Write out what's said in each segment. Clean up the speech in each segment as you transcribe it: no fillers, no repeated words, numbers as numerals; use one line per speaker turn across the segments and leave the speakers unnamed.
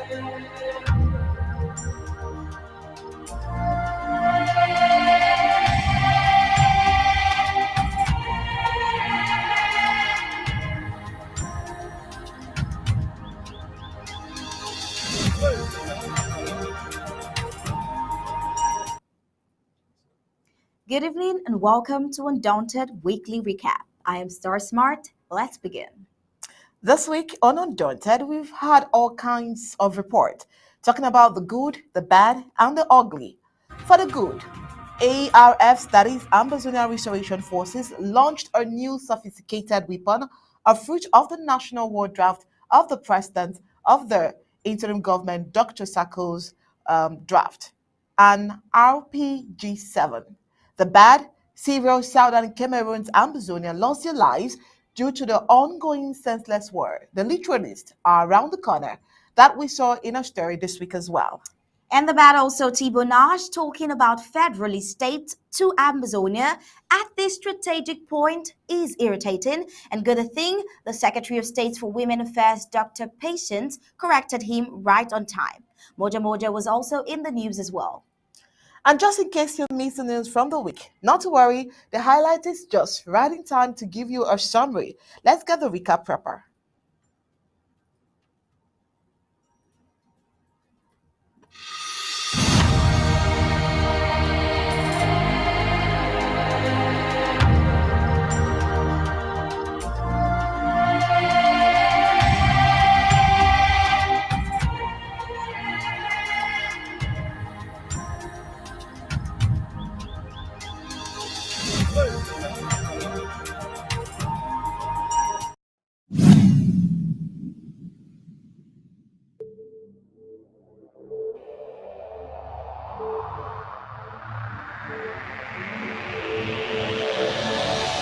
Good evening and welcome to Undaunted Weekly Recap. I am Star Smart. Let's begin.
This week on Undaunted, we've had all kinds of reports talking about the good, the bad, and the ugly. For the good, ARFs, that is Ambazonia Restoration Forces, launched a new sophisticated weapon, a fruit of the National War Draft of the President of the interim government, Dr. Sako's draft, an RPG-7. The bad, several Southern Cameroon's Ambazonia lost their lives due to the ongoing senseless war. The literalists are around the corner that we saw in a story this week as well.
And the bad also Tibonage talking about federally state to Amazonia at this strategic point is irritating. And good thing the Secretary of State for Women Affairs, Dr. Patience, corrected him right on time. Moja Moja was also in the news as well.
And just in case you missed the news from the week, not to worry, the highlight is just right in time to give you a summary. Let's get the recap proper.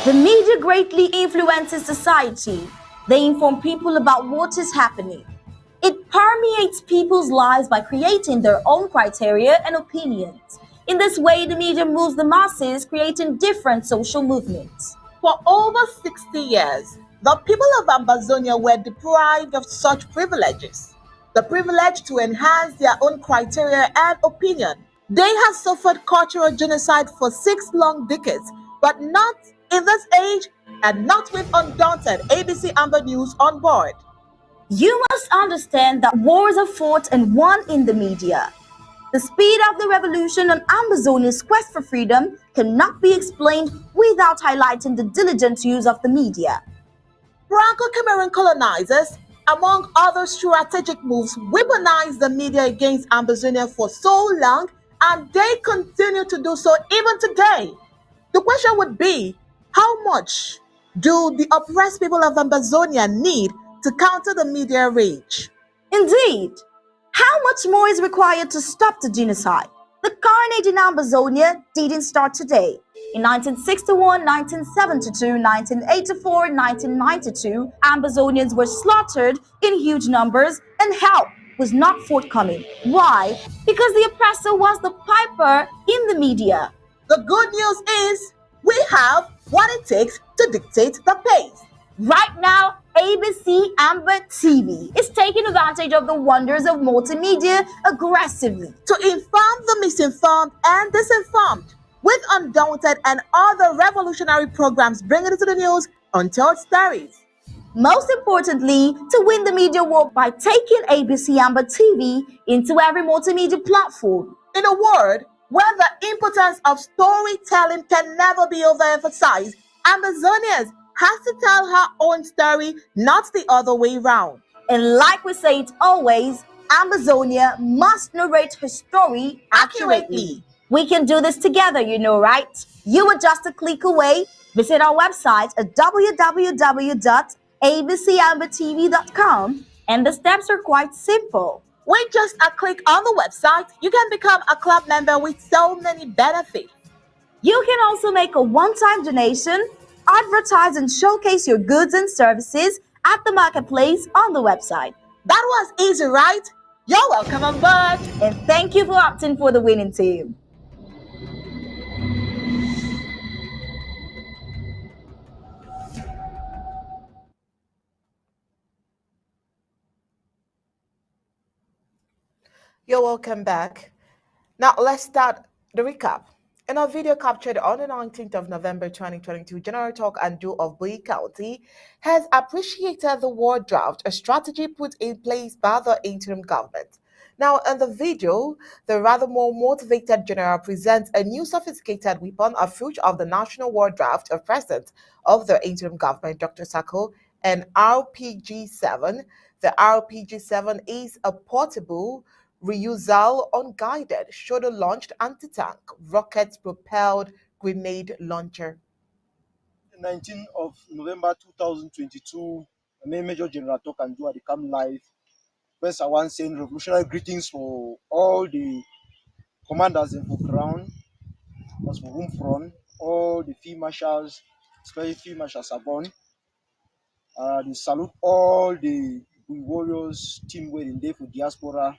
The media greatly influences society. They inform people about what is happening. It permeates people's lives by creating their own criteria and opinions. In this way, the media moves the masses, creating different social movements.
For over 60 years, the people of Ambazonia were deprived of such privileges. The privilege to enhance their own criteria and opinion. They have suffered cultural genocide for 6 long decades, but not in this age and not with Undaunted ABC Amber News on board.
You must understand that wars are fought and won in the media. The speed of the revolution on Ambazonia's quest for freedom cannot be explained without highlighting the diligent use of the media.
Franco-Cameroon colonizers, among other strategic moves, weaponized the media against Ambazonia for so long, and they continue to do so even today. The question would be, how much do the oppressed people of Ambazonia need to counter the media rage?
Indeed, how much more is required to stop the genocide? The carnage in Ambazonia didn't start today. In 1961, 1972, 1984, 1992, Ambazonians were slaughtered in huge numbers and help was not forthcoming. Why? Because the oppressor was the piper in the media.
The good news is we have what it takes to dictate the pace.
Right now, ABC Amber TV is taking advantage of the wonders of multimedia aggressively
to inform the misinformed and disinformed with Undaunted and other revolutionary programs bringing it to the news untold stories.
Most importantly, to win the media war by taking ABC Amber TV into every multimedia platform.
In a word, where the importance of storytelling can never be overemphasized, Ambazonians has to tell her own story, not the other way round.
And like we say it always, Ambazonia must narrate her story accurately. We can do this together, you know, right? You are just a click away. Visit our website at www.abcambertv.com, and the steps are quite simple.
With just a click on the website, you can become a club member with so many benefits.
You can also make a one-time donation, advertise and showcase your goods and services at the marketplace on the website.
That was easy, right? You're welcome on board.
And thank you for opting for the winning team.
You're welcome back. Now, let's start the recap. In a video captured on the 19th of November 2022, General Talk and Do of Bowie County has appreciated the war draft, a strategy put in place by the interim government. Now, in the video, the rather more motivated general presents a new sophisticated weapon, a fruit of the national war draft of President of the interim government, Dr. Sako, an RPG 7. The RPG 7 is a portable, reusable, unguided, shoulder-launched anti-tank, rocket-propelled grenade launcher.
19th of November 2022, Major General Talk and Do at the Come Live. First, I want to send revolutionary greetings for all the commanders in for ground, as for home front, all the field marshals, especially Field Marshal Sabon. They salute all the warriors team waiting there for diaspora.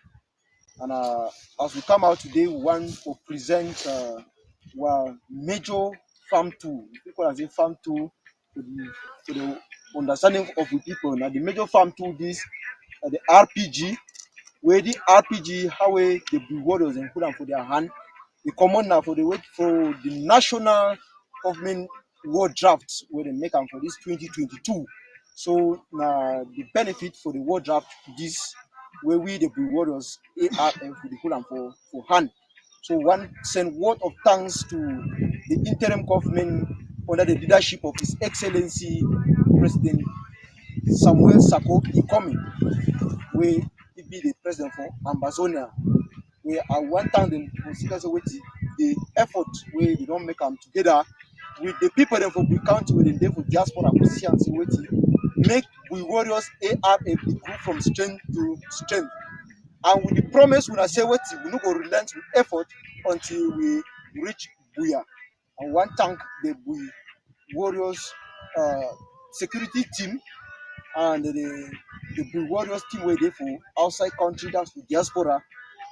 And as we come out today, we want to present our major farm tool. People are saying farm tool for the understanding of the people. Now, the major farm tool is the RPG, where the RPG, how the warriors and put them for their hand. The common now for the national government war drafts where they make them for this 2022. So now the benefit for the war draft this where we the warriors ARF for the put them for hand. So one send word of thanks to the interim government under the leadership of His Excellency President Samuel Sako Ikomi, where he be the president for Ambazonia. Where I want to them consider the effort where they don't make them together with the people them for Bui County with them for diaspora position so make we warriors ARF the group from strength to strength. And with the promise when I say we no go relent with effort until we reach Buya. And one thank the Bui warriors security team and the Bui warriors team where they for outside country, that's for diaspora,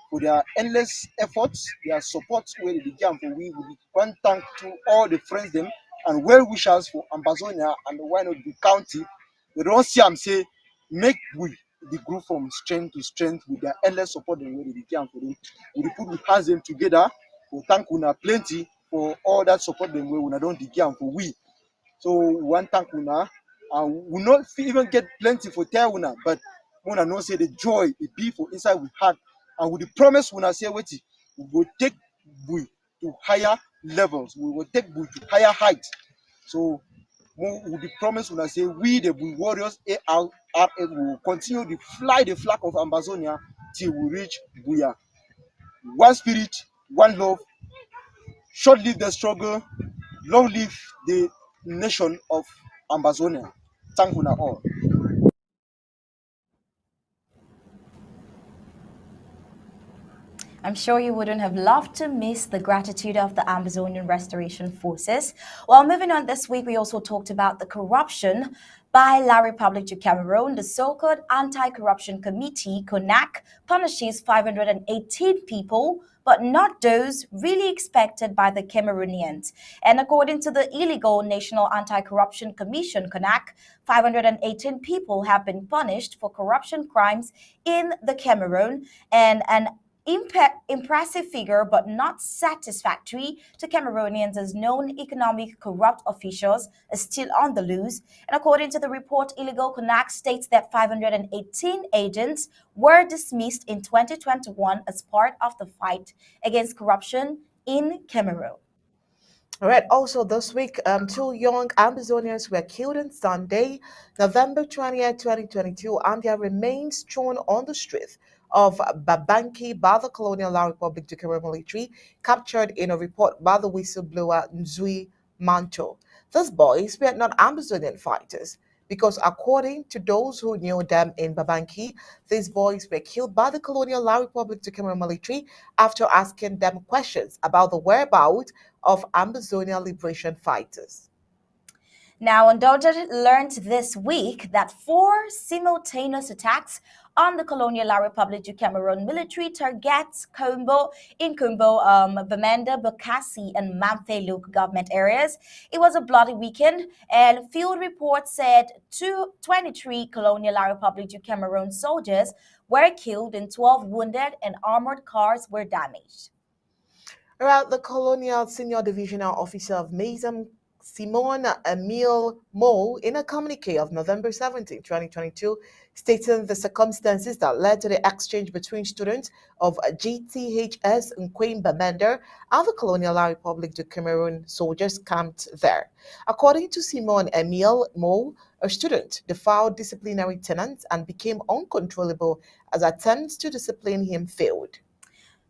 for their endless efforts, their support where they began for we will one thank to all the friends them and well wishers for Amazonia and why not the county. They don't see them say make we the group from strength to strength with their endless support and where they began for them. We put we hands them together for thank una plenty for all that support them where we don't begin for we. So one thank una and we not even get plenty for tell una, but una know say the joy it be for inside we had and with the promise una say wait we will take we to higher levels, we will take we to higher heights. So with the promise una say we the Bui warriors ARF will continue to fly the flag of Amazonia till we reach Buya. One spirit, one love, short live the struggle, long live the nation of Amazonia. Thank you all.
I'm sure you wouldn't have loved to miss the gratitude of the Amazonian Restoration Forces. Well, moving on this week, we also talked about the corruption by La Republic du Cameroon. The so-called Anti-Corruption Committee, CONAC, punishes 518 people, but not those really expected by the Cameroonians. And according to the illegal National Anti-Corruption Commission, CONAC, 518 people have been punished for corruption crimes in the Cameroon, and an impressive figure, but not satisfactory to Cameroonians, as known economic corrupt officials are still on the loose. And according to the report, Illegal Connect states that 518 agents were dismissed in 2021 as part of the fight against corruption in Cameroon.
All right. Also, this week, two young Amazonians were killed on Sunday, November 20th, 2022, and their remains strewn on the streets of Babanki by the Colonial La Republic du Cameroon military, captured in a report by the whistleblower Nzui Manto. These boys were not Amazonian fighters, because according to those who knew them in Babanki, these boys were killed by the Colonial La Republic du Cameroon military after asking them questions about the whereabouts of Amazonia liberation fighters.
Now, Undaunted learned this week that 4 simultaneous attacks on the Colonial La Republic du Cameroon military targets Kombo, Bamenda, Bokassi, and Mamfeluk government areas. It was a bloody weekend, and field reports said 23 Colonial La Republic du Cameroon soldiers were killed and 12 wounded, and armored cars were damaged.
Throughout the Colonial Senior Divisional Officer of MASM, Simone Emile Moe, in a communique of November 17, 2022, stating the circumstances that led to the exchange between students of GTHS Nkwem Bamenda and the Colonial Republic of Cameroon soldiers camped there. According to Simone Emile Moe, a student defiled disciplinary tenants and became uncontrollable as attempts to discipline him failed.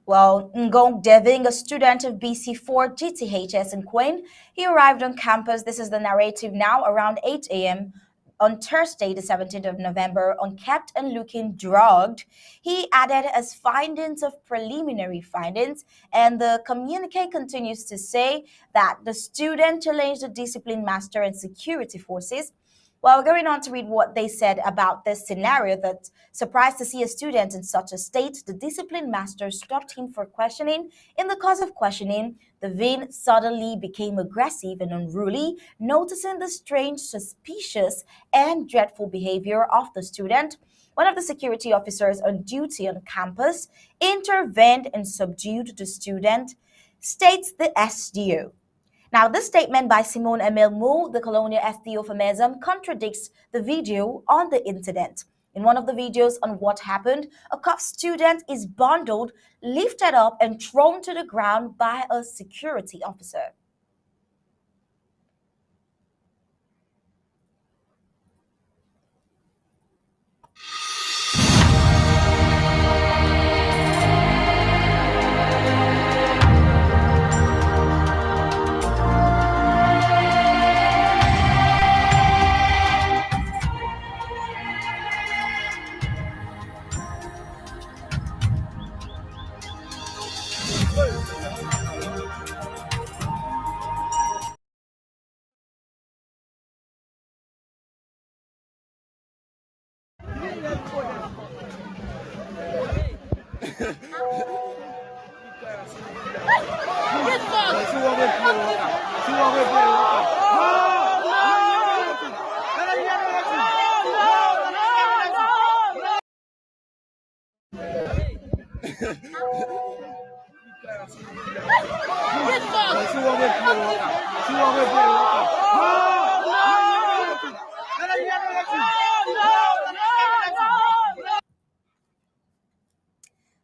Well, Ngong Deving, a student of BC4 GTHS in Queen, he arrived on campus. This is the narrative now around 8 a.m. on Thursday, the 17th of November, unkept and looking drugged. He added as findings of preliminary findings, and the communique continues to say that the student challenged the discipline master and security forces. Well, going on to read what they said about this scenario, that surprised to see a student in such a state, the discipline master stopped him for questioning. In the course of questioning, the Vin suddenly became aggressive and unruly, noticing the strange, suspicious, and dreadful behavior of the student. One of the security officers on duty on campus intervened and subdued the student, states the SDO. Now, this statement by Simone Emile Mou, the colonial SDO for MESM, contradicts the video on the incident. In one of the videos on what happened, a COP student is bundled, lifted up, and thrown to the ground by a security officer.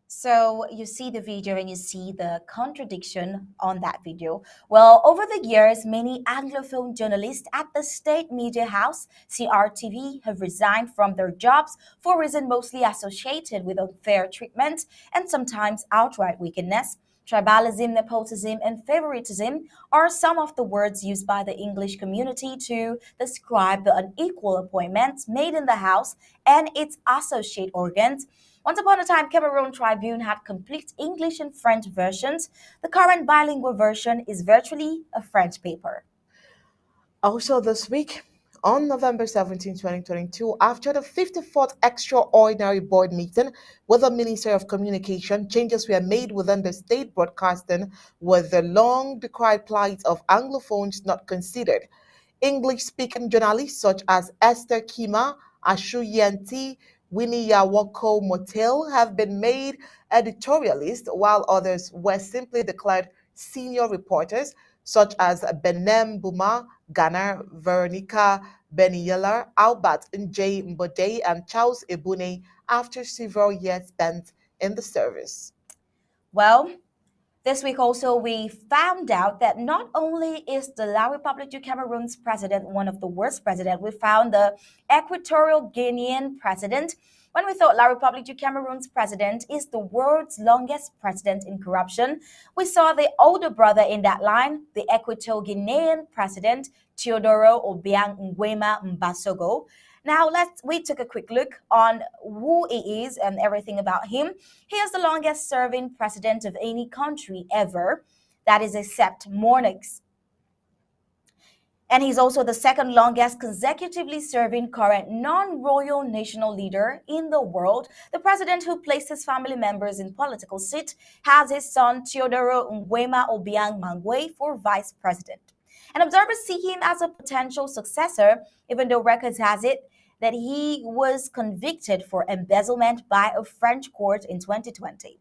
So you see the video and you see the contradiction on that video. Well, over the years, many Anglophone journalists at the state media house, CRTV, have resigned from their jobs for reasons mostly associated with unfair treatment and sometimes outright wickedness. Tribalism, nepotism, and favoritism are some of the words used by the English community to describe the unequal appointments made in the House and its associate organs. Once upon a time, Cameroon Tribune had complete English and French versions. The current bilingual version is virtually a French paper.
Also this week, on November 17, 2022, after the 54th extraordinary board meeting with the Ministry of Communication, changes were made within the state broadcasting with the long decried plight of Anglophones not considered. English-speaking journalists such as Esther Kima, Ashu Yanti, Winnie Yawoko Motel have been made editorialists, while others were simply declared senior reporters, such as Benem Buma, Ghana, Veronica Beniela, Albert Njay Mbode, and Charles Ebune after several years spent in the service.
Well, this week also we found out that not only is the La Republic du Cameroon's president one of the worst presidents, we found the Equatorial Guinean president. When we thought La Republic du Cameroon's president is the world's longest president in corruption, we saw the older brother in that line, the Equatorial Guinean president, Teodoro Obiang Nguema Mbasogo. Now we took a quick look on who he is and everything about him. He is the longest serving president of any country ever, that is except monarchs. And he's also the second longest consecutively serving current non-royal national leader in the world. The president who placed his family members in political seat has his son Teodoro Nguema Obiang Mangwe for vice president. And observers see him as a potential successor, even though records has it that he was convicted for embezzlement by a French court in 2020.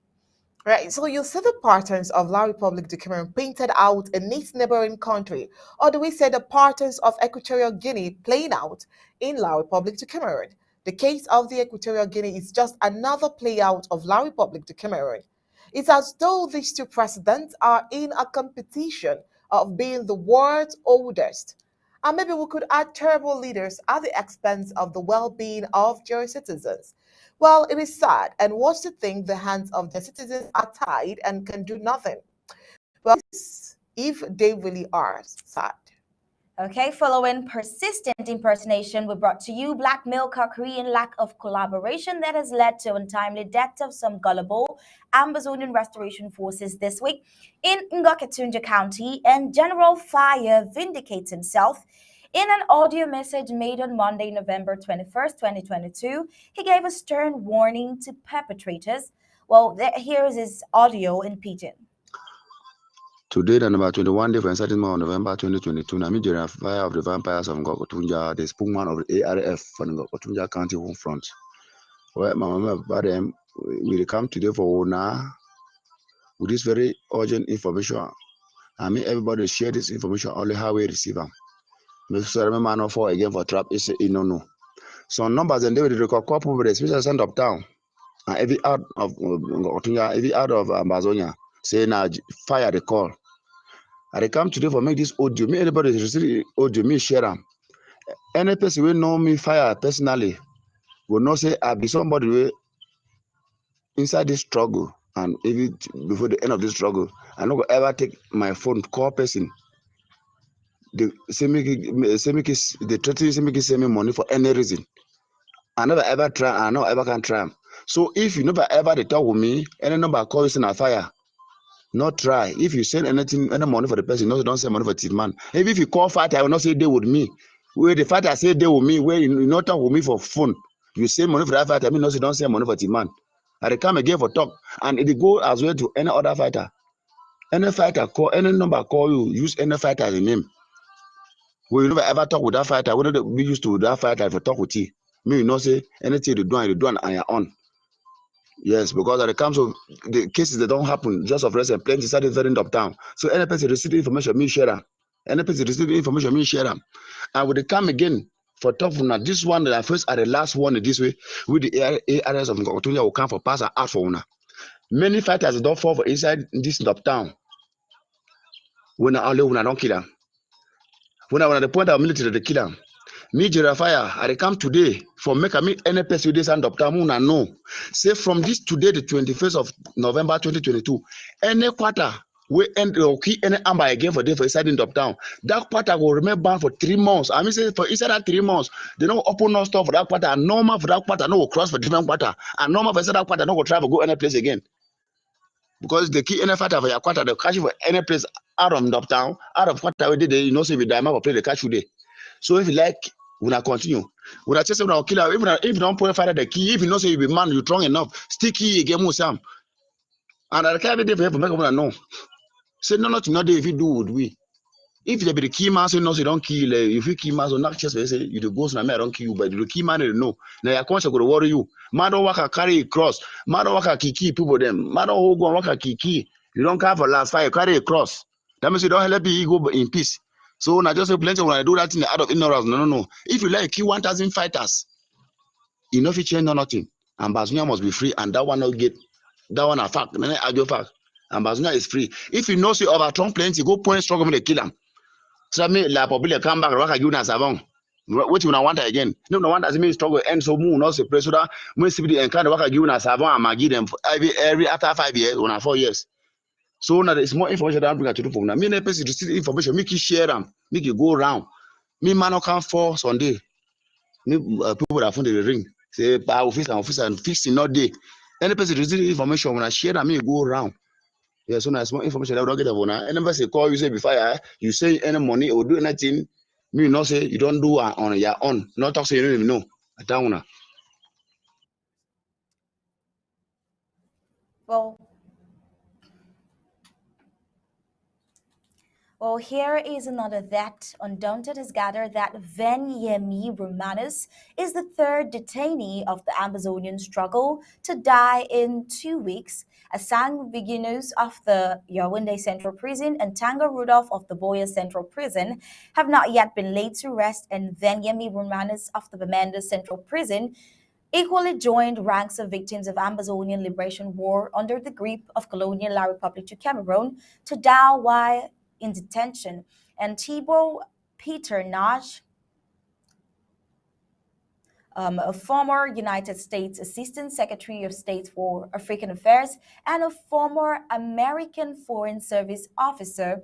Right, so you see the patterns of La République du Cameroon painted out in its neighboring country, or do we say the patterns of Equatorial Guinea playing out in La République du Cameroon? The case of the Equatorial Guinea is just another play out of La République du Cameroon. It's as though these two presidents are in a competition of being the world's oldest. And maybe we could add terrible leaders at the expense of the well being of their citizens. Well, it is sad and worse to think the hands of their citizens are tied and can do nothing. Well, if they really are sad.
Okay, following persistent impersonation, we brought to you blackmail, cockery, and lack of collaboration that has led to untimely death of some gullible Amazonian restoration forces this week in Ngoketunja County, and General Fire vindicates himself. In an audio message made on Monday, November 21st, 2022, he gave a stern warning to perpetrators. Well, here is his audio in Pidgin.
Today, the number 21 day for certain month of November 2022, Namibian fire of the vampires of Ngokotunja, the spokesman of the ARF from Ngokotunja County home front. Well, my mama, but them will come today for now with this very urgent information. I mean, everybody share this information only how we receive them. Mr. Remember, no for again for trap is a no. Some numbers and they will record couple with the special send up town. And every out of Ngokotunja, every out of Amazonia, say now fire the call. I come today for make this audio. Me anybody receive audio, me share them. Any person will know me fire personally will not say I be somebody will inside this struggle and even before the end of this struggle, I not go ever take my phone call person. They say me they threaten say me send me money for any reason. I never ever try. I never ever can try. So if you never ever they talk with me, any number call you in a fire. Not try. If you send anything, any money for the person, no, don't send money for the man. If you call fighter, I will not say they with me. Where the fighter say they with me, where you not talk with me for phone. You send money for that fighter, I mean, no, say don't send money for the man. I dey come again for talk, and it go as well to any other fighter. Any fighter call, any number call you, use any fighter as a name. When you never ever talk with that fighter, we don't be used to that fighter for talk with you. Me, you know, say anything you do on your own. Yes, because when it comes to the cases that don't happen, just of recent, plenty started very up town. So any person receive information, me share them. Any person receive information, me share them. And when they come again for talk from now, this one that I first are the last one in this way, with the areas of Ngokotunya will come for pass and out for una. Many fighters don't fall for inside this up town. When I don't kill them. When I the point of military they kill them. Me Fire, I come today for make a meet any person with this and up town and know. Say from this today, the 21st of November 2022, any quarter we end key any amber again for day for inside in town. That quarter will remain bound for 3 months. I mean say for inside that 3 months, they don't open no store for that quarter, and normal for that quarter, no go cross for different quarter, and normal for inside that quarter, no go travel go any place again. Because the key any fighter for your quarter, they catch you for any place out of town, out of quarter we did you know say with diamond for play the catch you there. So if you like, we will continue. We will just say we will kill her. If you don't put fire the key, if you know say you be man, you strong enough, still key again more Sam. And I can't be there for make people know. Say no, not there if you do would we. If they be the key man, say no, say don't kill. If you key man, so not just say you the ghost na me I don't kill you, but the key man they know. Now your conscience go to worry you. Man don't work a carry a cross. Man don't work a key people them. Man don't hold go and work a key. You don't care for last fire, carry a cross. That means you don't help you go in peace. So now just say plenty when I do that in the out of ignorance. No. If you like kill 1,000 fighters, you know if you change no nothing. And Bazunia must be free, and that one not get that one a fact. Then I do fact. And Bazunia is free. If you know say overturn plenty, go point struggle with the kill them. So me la probably come back rock you na savon. What you want again? No one doesn't mean struggle end so moon not say press that when see the encounter work you na savon and magi them every after 5 years or 4 years. So now there's more information that I'm bringing to the phone. Now, me person receive information, make you share them, make you go around. Me man no come for Sunday. Me people that found the ring say by officer and fixing not day. Any person receive information when I share them, me go around. Yeah, so now it's more information that we don't get about now. Any person call you say before you say any money or do anything, me not say you don't do on your own. Not talk say you don't even know. I don't know.
Well, Well, here is another that Undaunted has gathered that Venyemi Romanus is the third detainee of the Amazonian struggle to die in 2 weeks, as Sang Viginus of the Yaoundé Central Prison and Tanga Rudolph of the Boya Central Prison have not yet been laid to rest, and Venyemi Romanus of the Bamenda Central Prison equally joined ranks of victims of Amazonian Liberation War under the grip of colonial La Republic to Cameroon to die while in detention. And Thibault Peter Nage, a former United States Assistant Secretary of State for African Affairs and a former American Foreign Service officer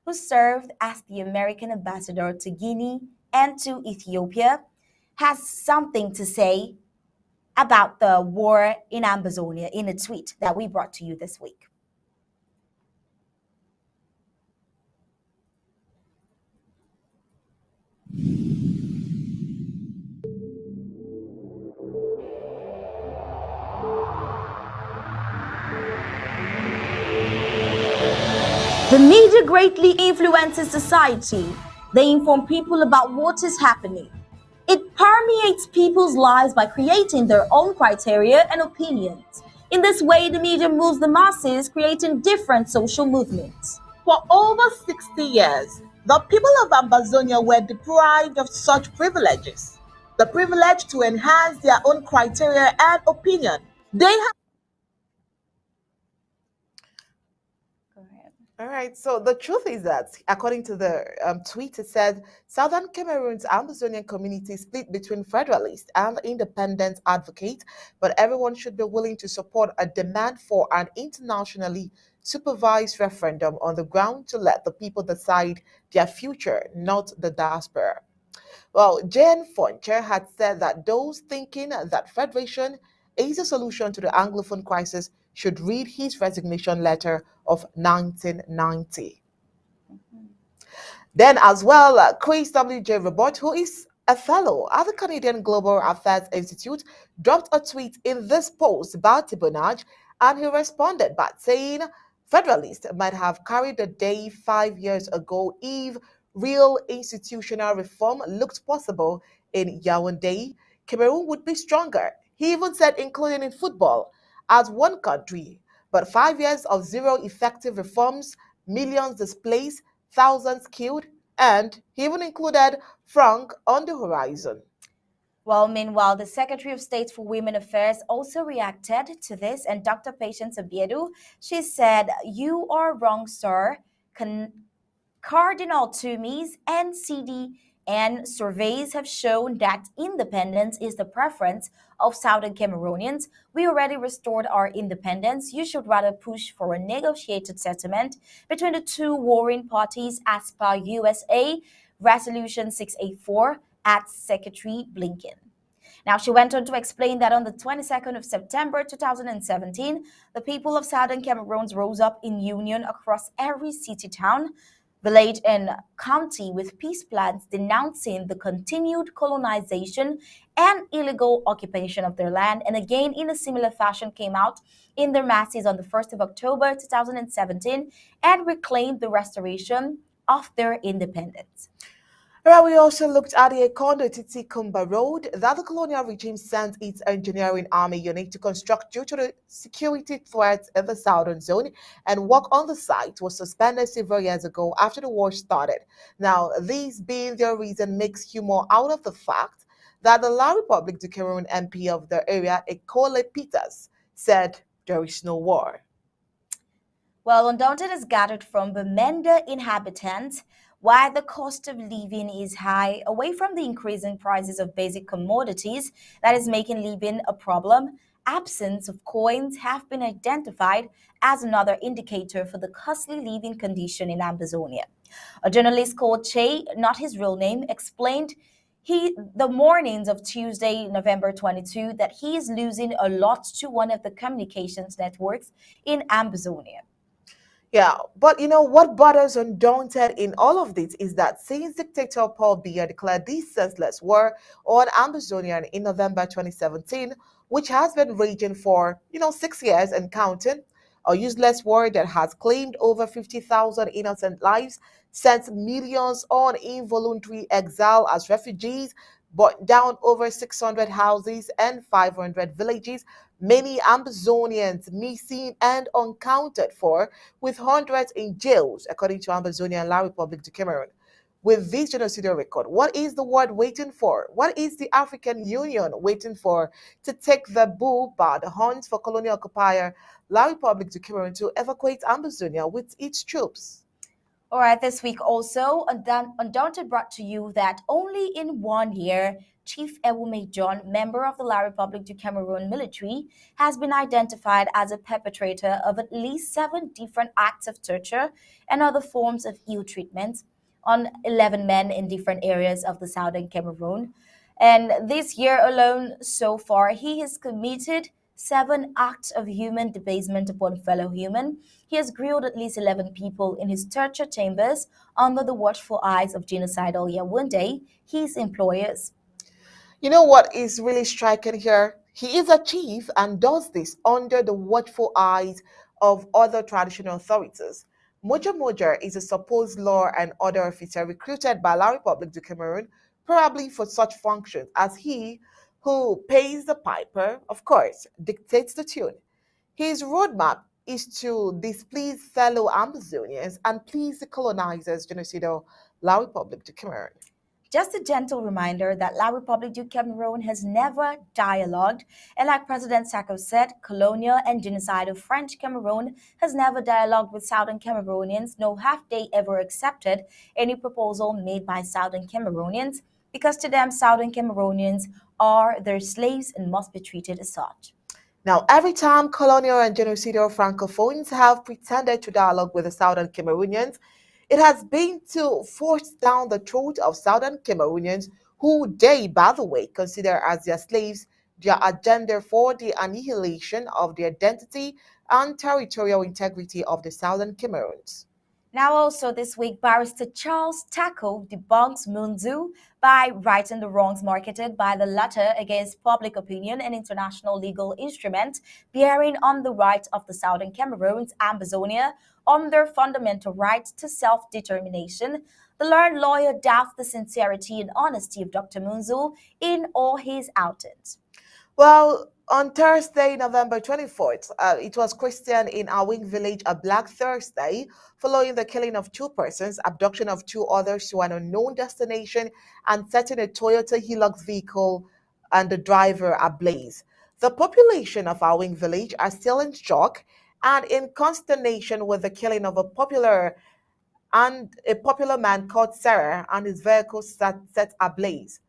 who served as the American ambassador to Guinea and to Ethiopia, has something to say about the war in Amazonia in a tweet that we brought to you this week. The media greatly influences society. They inform people about what is happening. It permeates people's lives by creating their own criteria and opinions. In this way, the media moves the masses, creating different social movements.
For over 60 years, the people of Amazonia were deprived of such privileges. The privilege to enhance their own criteria and opinion. They have All right. So the truth is that, according to the tweet, it said Southern Cameroon's Amazonian community is split between federalist and independent advocates, but everyone should be willing to support a demand for an internationally supervised referendum on the ground to let the people decide their future, not the diaspora. Well, Jane Foncher had said that those thinking that federation is a solution to the Anglophone crisis should read his resignation letter of 1990. Then, as well, Chris W.J. Robert, who is a fellow at the Canadian Global Affairs Institute, dropped a tweet in this post about Tibonage, and he responded by saying Federalists might have carried the day 5 years ago if real institutional reform looked possible in Yaoundé. Cameroon would be stronger. He even said, including in football, as one country. But 5 years of zero effective reforms, millions displaced, thousands killed, and he even included Frank on the horizon.
Well, meanwhile, the Secretary of State for Women Affairs also reacted to this, and Dr. Patience Abiedu, she said, "You are wrong, sir. Cardinal Tumi's NCD and surveys have shown that independence is the preference of Southern Cameroonians. We already restored our independence. You should rather push for a negotiated settlement between the two warring parties as per USA Resolution 684 at Secretary Blinken." Now, she went on to explain that on the 22nd of September 2017, the people of Southern Cameroon rose up in union across every city, town, village, and county with peace plans denouncing the continued colonization and illegal occupation of their land, and again in a similar fashion came out in their masses on the 1st of October 2017 and reclaimed the restoration of their independence.
Well, we also looked at the Ekondo Titi Kumba Road that the colonial regime sent its engineering army unit to construct due to the security threats in the southern zone, and work on the site was suspended several years ago after the war started. Now, this being their reason makes humor out of the fact that the La Republic du Cameroon MP of the area, Ekole Peters, said there is no war.
Well, Undaunted is gathered from Bamenda inhabitants why the cost of living is high, away from the increasing prices of basic commodities that is making living a problem. Absence of coins have been identified as another indicator for the costly living condition in Amazonia. A journalist called Che, not his real name, explained the mornings of Tuesday, November 22, that he is losing a lot to one of the communications networks in Amazonia.
Yeah, but you know what bothers Undaunted in all of this is that since dictator Paul Biya declared this senseless war on Amazonia in November 2017, which has been raging for 6 years and counting, a useless war that has claimed over 50,000 innocent lives, sent millions on involuntary exile as refugees, burnt down over 600 houses and 500 villages, many Amazonians missing and uncounted for, with hundreds in jails, according to Amazonian La Republic de Cameroon. With this genocidal record, what is the world waiting for? What is the African Union waiting for to take the bull by the horns for colonial occupier La Republic de Cameroon to evacuate Amazonia with its troops?
All right, this week also, Undaunted brought to you that only in 1 year, Chief Ewume John, member of the La Republic du Cameroon military, has been identified as a perpetrator of at least 7 different acts of torture and other forms of ill treatment on 11 men in different areas of the southern Cameroon. And this year alone, so far, he has committed 7 acts of human debasement upon fellow human. He has grilled at least 11 people in his torture chambers under the watchful eyes of genocidal Yawunde, his employers.
You know what is really striking here? He is a chief and does this under the watchful eyes of other traditional authorities. Moja Moja is a supposed law and order officer recruited by La Republic du Cameroon, probably for such functions as he who pays the piper, of course, dictates the tune. His roadmap is to displease fellow Amazonians and please the colonizers, genocidal La Republic du Cameroon.
Just a gentle reminder that La République du Cameroon has never dialogued, and like President Sacco said, colonial and genocidal French Cameroon has never dialogued with Southern Cameroonians, nor have they ever accepted any proposal made by Southern Cameroonians, because to them, Southern Cameroonians are their slaves and must be treated as such.
Now, every time colonial and genocidal Francophones have pretended to dialogue with the Southern Cameroonians, it has been to force down the throat of Southern Cameroonians, who they, by the way, consider as their slaves, their agenda for the annihilation of the identity and territorial integrity of the Southern Cameroons.
Now, also this week, barrister Charles Taco debunks Munzu by righting the wrongs marketed by the latter against public opinion and international legal instrument bearing on the right of the Southern Cameroons, Amazonia, on their fundamental right to self-determination. The learned lawyer doubts the sincerity and honesty of Dr. Munzu in all his outings.
Well, on Thursday, November 24th, it was Christian in Awing village, a Black Thursday, following the killing of 2 persons, abduction of 2 others to an unknown destination, and setting a Toyota Hilux vehicle and the driver ablaze. The population of Awing village are still in shock and in consternation with the killing of a popular man called Sarah and his vehicle set ablaze.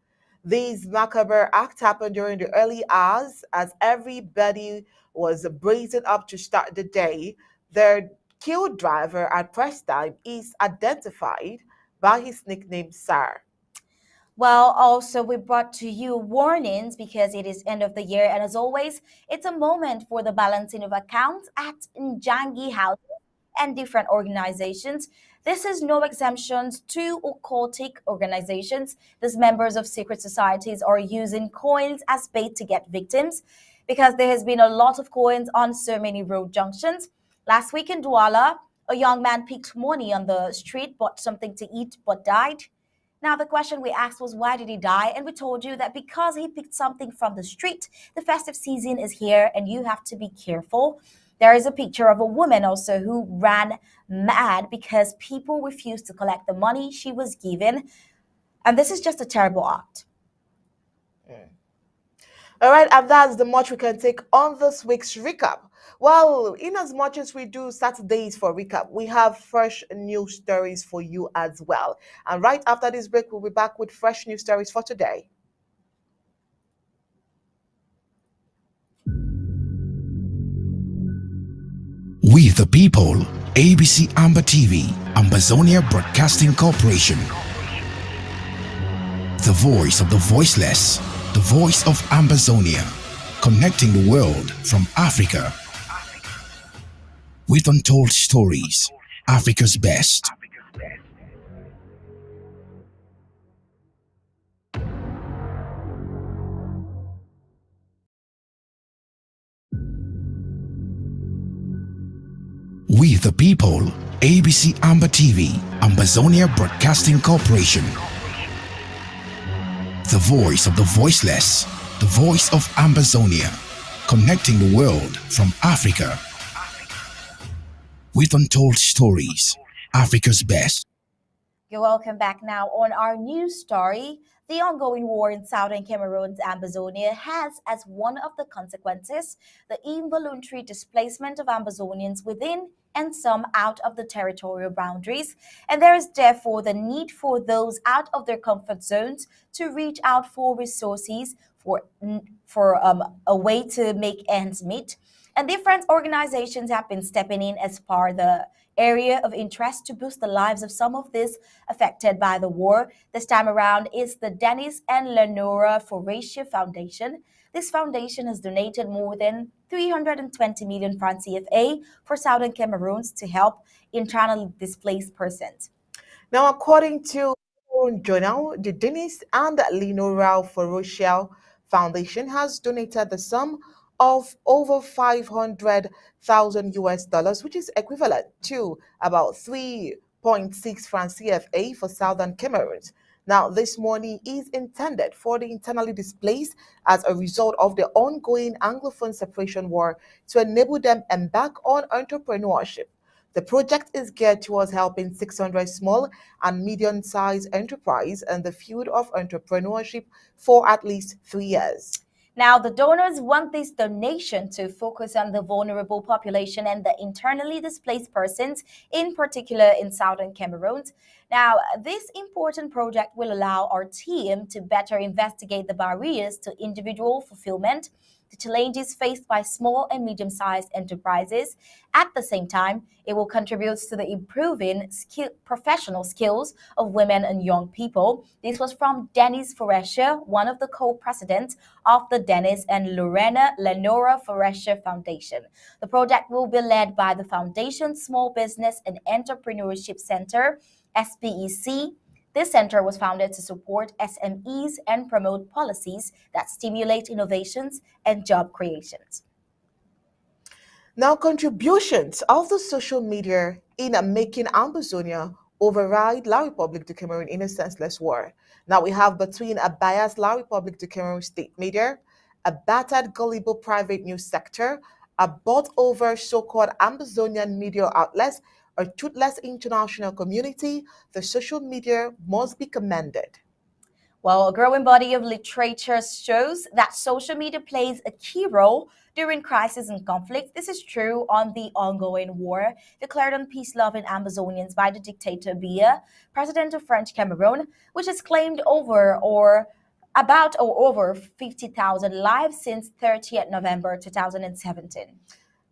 This macabre act happened during the early hours as everybody was bracing up to start the day. The killed driver at press time is identified by his nickname Sar.
Well, also, we brought to you warnings because it is end of the year, and as always, it's a moment for the balancing of accounts at Njangi House and different organizations. This is no exemptions to occultic organizations. These members of secret societies are using coins as bait to get victims because there has been a lot of coins on so many road junctions. Last week in Douala, a young man picked money on the street, bought something to eat, but died. Now, the question we asked was, why did he die? And we told you that because he picked something from the street, the festive season is here and you have to be careful. There is a picture of a woman also who ran mad because people refused to collect the money she was given. And this is just a terrible act.
All right, and that's the much we can take on this week's recap. Well, in as much as we do Saturdays for recap, we have fresh news stories for you as well. And right after this break, we'll be back with fresh news stories for today.
We the people, ABC Amber TV, Ambazonia Broadcasting Corporation. The voice of the voiceless, the voice of Ambazonia, connecting the world from Africa. With untold stories, Africa's best. We the people, ABC Amber TV, Ambazonia Broadcasting Corporation. The voice of the voiceless, the voice of Ambazonia, connecting the world from Africa with untold stories, Africa's best.
You're welcome back now on our news story. The ongoing war in southern Cameroon's Ambazonia has, as one of the consequences, the involuntary displacement of Ambazonians within and some out of the territorial boundaries. And there is therefore the need for those out of their comfort zones to reach out for resources for a way to make ends meet. And different organizations have been stepping in as part of the area of interest to boost the lives of some of these affected by the war. This time around is the Dennis and Lenora Faurecia Foundation. This foundation has donated more than 320 million francs CFA for southern Cameroons to help internally displaced persons.
Now, according to Journal, the Dennis and Lenora Foroshel Foundation has donated the sum of over 500,000 US dollars, which is equivalent to about 3.6 francs CFA for Southern Cameroons. Now, this money is intended for the internally displaced as a result of the ongoing Anglophone separation war to enable them embark on entrepreneurship. The project is geared towards helping 600 small and medium-sized enterprises in the field of entrepreneurship for at least 3 years.
Now, the donors want this donation to focus on the vulnerable population and the internally displaced persons, in particular in southern Cameroon. Now, this important project will allow our team to better investigate the barriers to individual fulfillment, the challenges faced by small and medium-sized enterprises. At the same time, it will contribute to the improving professional skills of women and young people. This was from Dennis Foresha, one of the co-presidents of the Dennis and Lenora Foresha Foundation. The project will be led by the Foundation's Small Business and Entrepreneurship Center, SBEC. This center was founded to support SMEs and promote policies that stimulate innovations and job creations.
Now, contributions of the social media in making Ambazonia override La Republique du Cameroon in a senseless war. Now, we have between a biased La Republique du Cameroon state media, a battered gullible private news sector, a bought over so-called Ambazonian media outlets, a toothless international community, the social media must be commended.
Well, a growing body of literature shows that social media plays a key role during crisis and conflict. This is true on the ongoing war declared on peace-loving Amazonians by the dictator Biya, president of French Cameroon, which has claimed over 50,000 lives since 30th November 2017.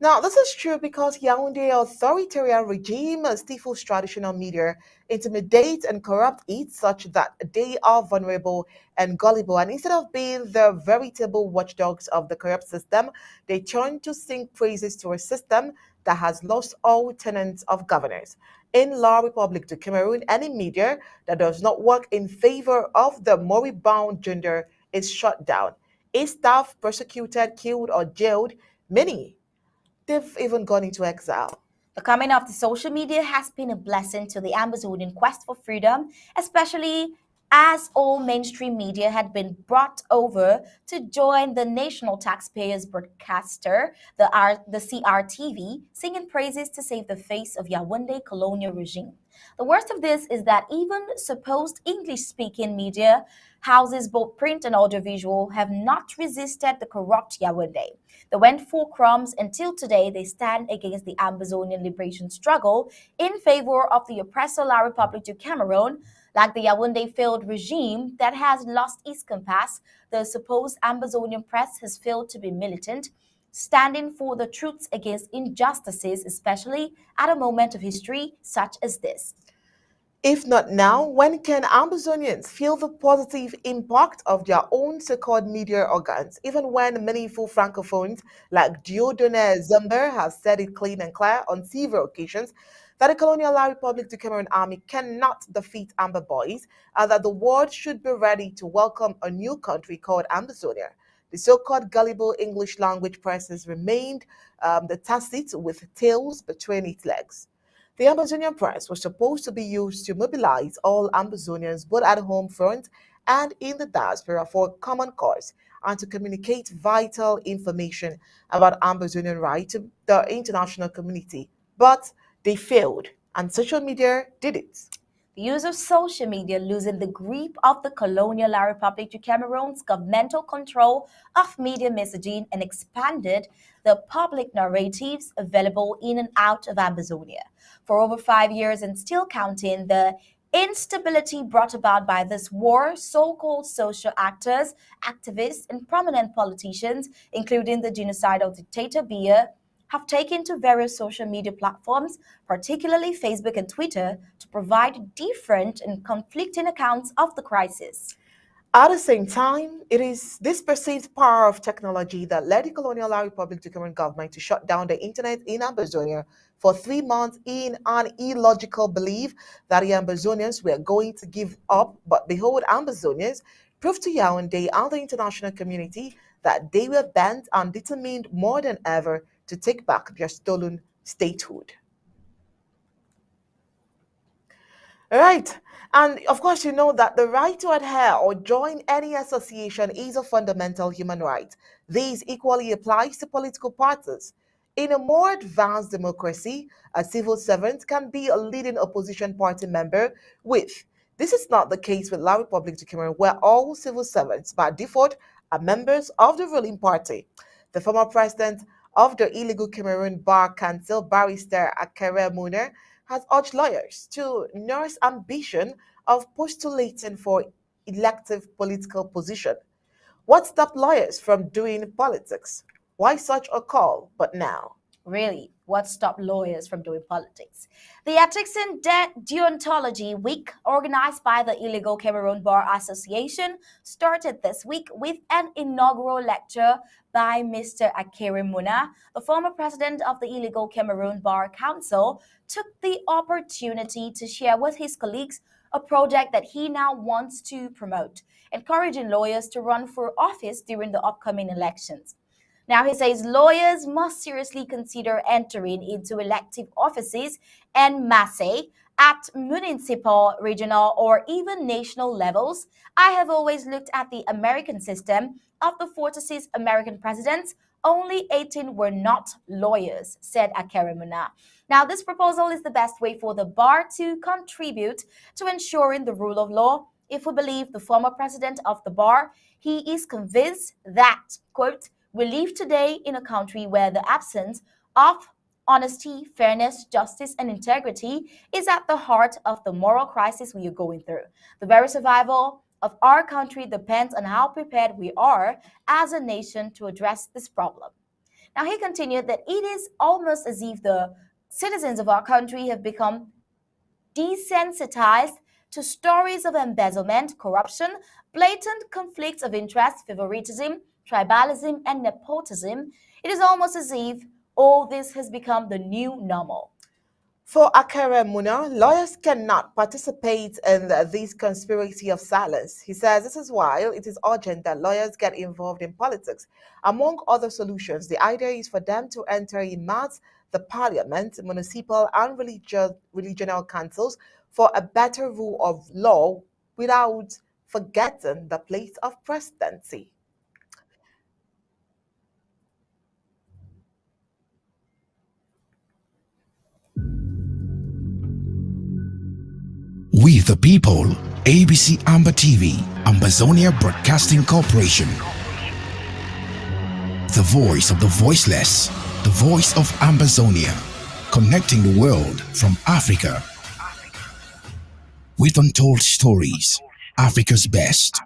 Now, this is true because Yaoundé authoritarian regime stifles traditional media, intimidates and corrupt it such that they are vulnerable and gullible. And instead of being the veritable watchdogs of the corrupt system, they turn to sing praises to a system that has lost all tenets of governance. In La Republique du Cameroon, any media that does not work in favor of the moribund gender is shut down. Its staff persecuted, killed, or jailed. Many they've even gone into exile.
The coming of the social media has been a blessing to the Amazonian quest for freedom, especially as all mainstream media had been brought over to join the national taxpayers broadcaster, the CRTV, singing praises to save the face of Yaoundé colonial regime. The worst of this is that even supposed English-speaking media houses, both print and audiovisual, have not resisted the corrupt Yaoundé. They went for crumbs until today they stand against the Ambazonian liberation struggle in favor of the oppressor La Republique du Cameroon. Like the Yaoundé failed regime that has lost its compass, the supposed Ambazonian press has failed to be militant, standing for the truths against injustices, especially at a moment of history such as this.
If not now, when can Amazonians feel the positive impact of their own so-called media organs, even when meaningful francophones like Dieudonné Zumber have said it clean and clear on several occasions that the colonial La Republique du Cameroon army cannot defeat Amber Boys and that the world should be ready to welcome a new country called Ambazonia. The so-called gullible English language presses remained the tacit with tails between its legs. The Amazonian press was supposed to be used to mobilize all Amazonians both at home front and in the diaspora for a common cause and to communicate vital information about Amazonian rights to the international community. But they failed, and social media did it.
The use of social media loosened the grip of the colonial La Republic to Cameroon's governmental control of media messaging and expanded the public narratives available in and out of Amazonia. For over 5 years and still counting, the instability brought about by this war, so-called social actors, activists, and prominent politicians, including the genocidal dictator Biya, have taken to various social media platforms, particularly Facebook and Twitter, to provide different and conflicting accounts of the crisis.
At the same time, it is this perceived power of technology that led the colonial La Republic to Cameroon government to shut down the internet in Amazonia for 3 months in an illogical belief that the Amazonians were going to give up. But behold, Amazonians proved to Yaoundé and the international community that they were bent and determined more than ever to take back their stolen statehood. Right. And of course, you know that the right to adhere or join any association is a fundamental human right. This equally applies to political parties. In a more advanced democracy, a civil servant can be a leading opposition party member with. This is not the case with La Republic du Cameroon, where all civil servants, by default, are members of the ruling party. The former president of the illegal Cameroon Bar Council, Barrister Akere Muner, has urged lawyers to nurse ambition of postulating for elective political position. What stopped lawyers from doing politics? Why such a call but now?
Really, what stopped lawyers from doing politics? The Ethics and Deontology Week, organized by the Illegal Cameroon Bar Association, started this week with an inaugural lecture by Mr. Akere Muna. The former president of the Illegal Cameroon Bar Council took the opportunity to share with his colleagues a project that he now wants to promote, encouraging lawyers to run for office during the upcoming elections. Now, he says lawyers must seriously consider entering into elective offices en masse at municipal, regional, or even national levels. I have always looked at the American system. Of the 46 American presidents, only 18 were not lawyers, said Akarimuna. Now, this proposal is the best way for the bar to contribute to ensuring the rule of law. If we believe the former president of the bar, he is convinced that, quote, we live today in a country where the absence of honesty, fairness, justice, and integrity is at the heart of the moral crisis we are going through. The very survival of our country depends on how prepared we are as a nation to address this problem. Now, he continued that it is almost as if the citizens of our country have become desensitized to stories of embezzlement, corruption, blatant conflicts of interest, favoritism, tribalism, and nepotism. It is almost as if all this has become the new normal.
For Akere Muna, lawyers cannot participate in this conspiracy of silence. He says this is why it is urgent that lawyers get involved in politics. Among other solutions, the idea is for them to enter in mass the parliament, municipal, and regional councils for a better rule of law without forgetting the place of presidency.
We the people, ABC Amber TV, Ambazonia Broadcasting Corporation. The voice of the voiceless, the voice of Ambazonia, connecting the world from Africa with untold stories, Africa's best.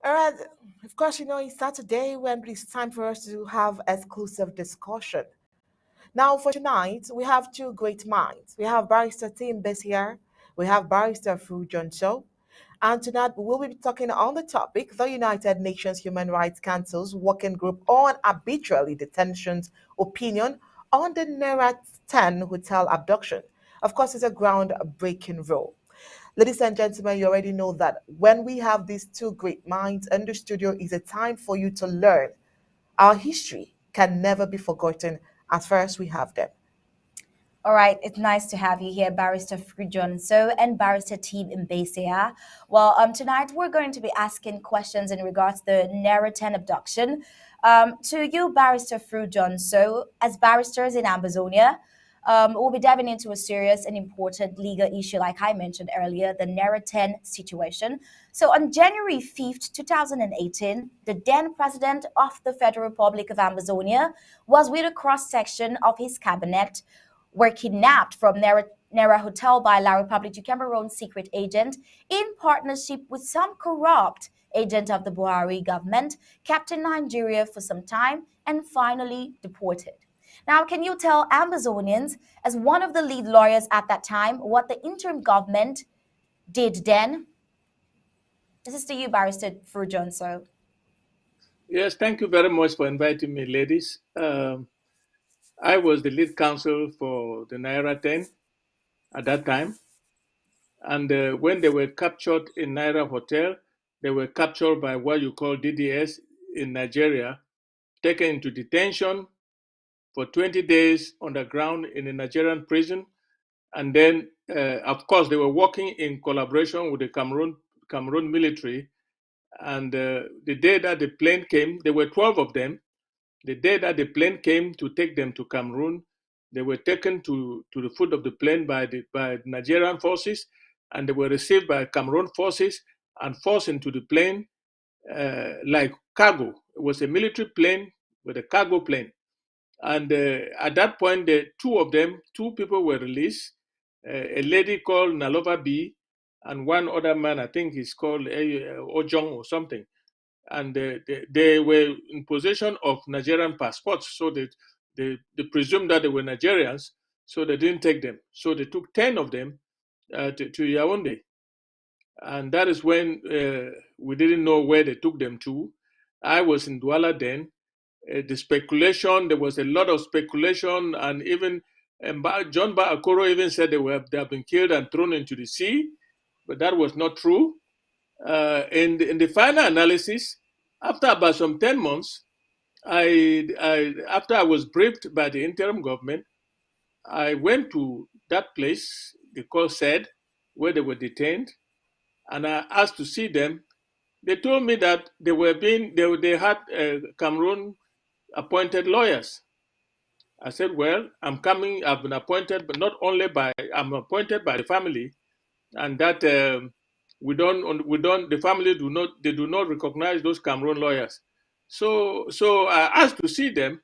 All right, of course, it's Saturday when it's time for us to have exclusive discussion. Now, for tonight, we have two great minds. We have Barrister Tim Bessier, we have Barrister Fu Johnso, And tonight we will be talking on the topic the United Nations Human Rights Council's Working Group on Arbitrary Detentions opinion on the Naira 10 hotel abduction. Of course, it's a groundbreaking role. Ladies and gentlemen, you already know that when we have these two great minds in the studio, is a time for you to learn. Our history can never be forgotten as far as we have them.
All right, it's nice to have you here, Barrister Frujon and Barrister Team Mbesea. Well, tonight we're going to be asking questions in regards to the Naira 10 abduction. To you, Barrister Frujon, as barristers in Ambazonia, we'll be diving into a serious and important legal issue, like I mentioned earlier, the Naira 10 situation. So on January 5th, 2018, the then president of the Federal Republic of Ambazonia was with a cross-section of his cabinet were kidnapped from Naira Hotel by La Republic du Cameroon's secret agent in partnership with some corrupt agent of the Buhari government, kept in Nigeria for some time, and finally deported. Now, can you tell Ambazonians, as one of the lead lawyers at that time, what the interim government did then? This is to you, Barrister Frujon.
Yes, thank you very much for inviting me, ladies. I was the lead counsel for the Naira 10 at that time. And when they were captured in Naira Hotel, they were captured by what you call DDS in Nigeria, taken into detention for 20 days underground in a Nigerian prison. And then, of course, they were working in collaboration with the Cameroon military. And the day that the plane came, there were 12 of them. The day that the plane came to take them to Cameroon, they were taken to the foot of the plane by Nigerian forces, and they were received by Cameroon forces and forced into the plane like cargo. It was a military plane with a cargo plane. And at that point, the two people were released, a lady called Nalova B, and one other man, I think he's called Ojong or something. And they were in possession of Nigerian passports, so they presumed that they were Nigerians, so they didn't take them. So they took 10 of them to Yaoundé. And that is when we didn't know where they took them to. I was in Douala then. The speculation, there was a lot of speculation, and even John Ba Akoro even said they have been killed and thrown into the sea, but that was not true. In the final analysis, after about some 10 months, after I was briefed by the interim government, I went to that place, the court said, where they were detained, and I asked to see them. They told me that they had Cameroon appointed lawyers. I said, well, I'm coming, I've been appointed, but not only I'm appointed by the family, and that the family do not recognize those Cameroon lawyers. So I asked to see them,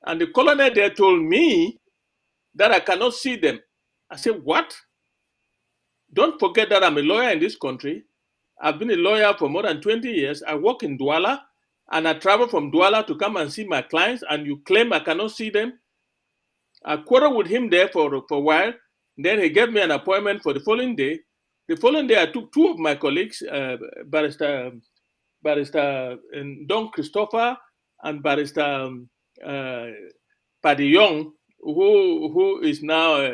and the colonel there told me that I cannot see them. I said, what? Don't forget that I'm a lawyer in this country. I've been a lawyer for more than 20 years. I work in Douala, and I travel from Douala to come and see my clients, and you claim I cannot see them? I quarreled with him there for a while. Then he gave me an appointment for the following day. The following day, I took two of my colleagues, Barrister Don Christopher and Barrister Paddy Young, who is now.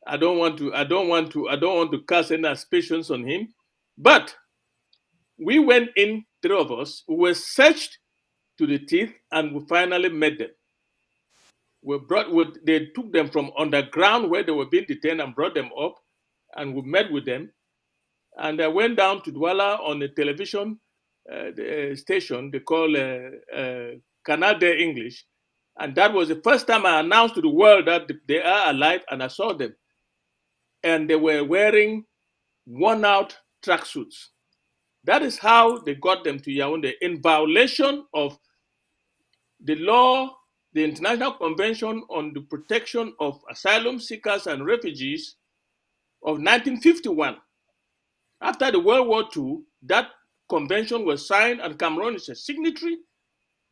I don't want to cast any suspicions on him, but we went in, three of us. We were searched to the teeth, and we finally met them. They took them from underground where they were being detained and brought them up, and we met with them. And I went down to Douala on a television station they call Canal de English, and that was the first time I announced to the world that they are alive, and I saw them, and they were wearing worn-out tracksuits. That is how they got them to Yaoundé in violation of the law, the International Convention on the Protection of Asylum Seekers and Refugees of 1951. After the World War II, that convention was signed, and Cameroon is a signatory.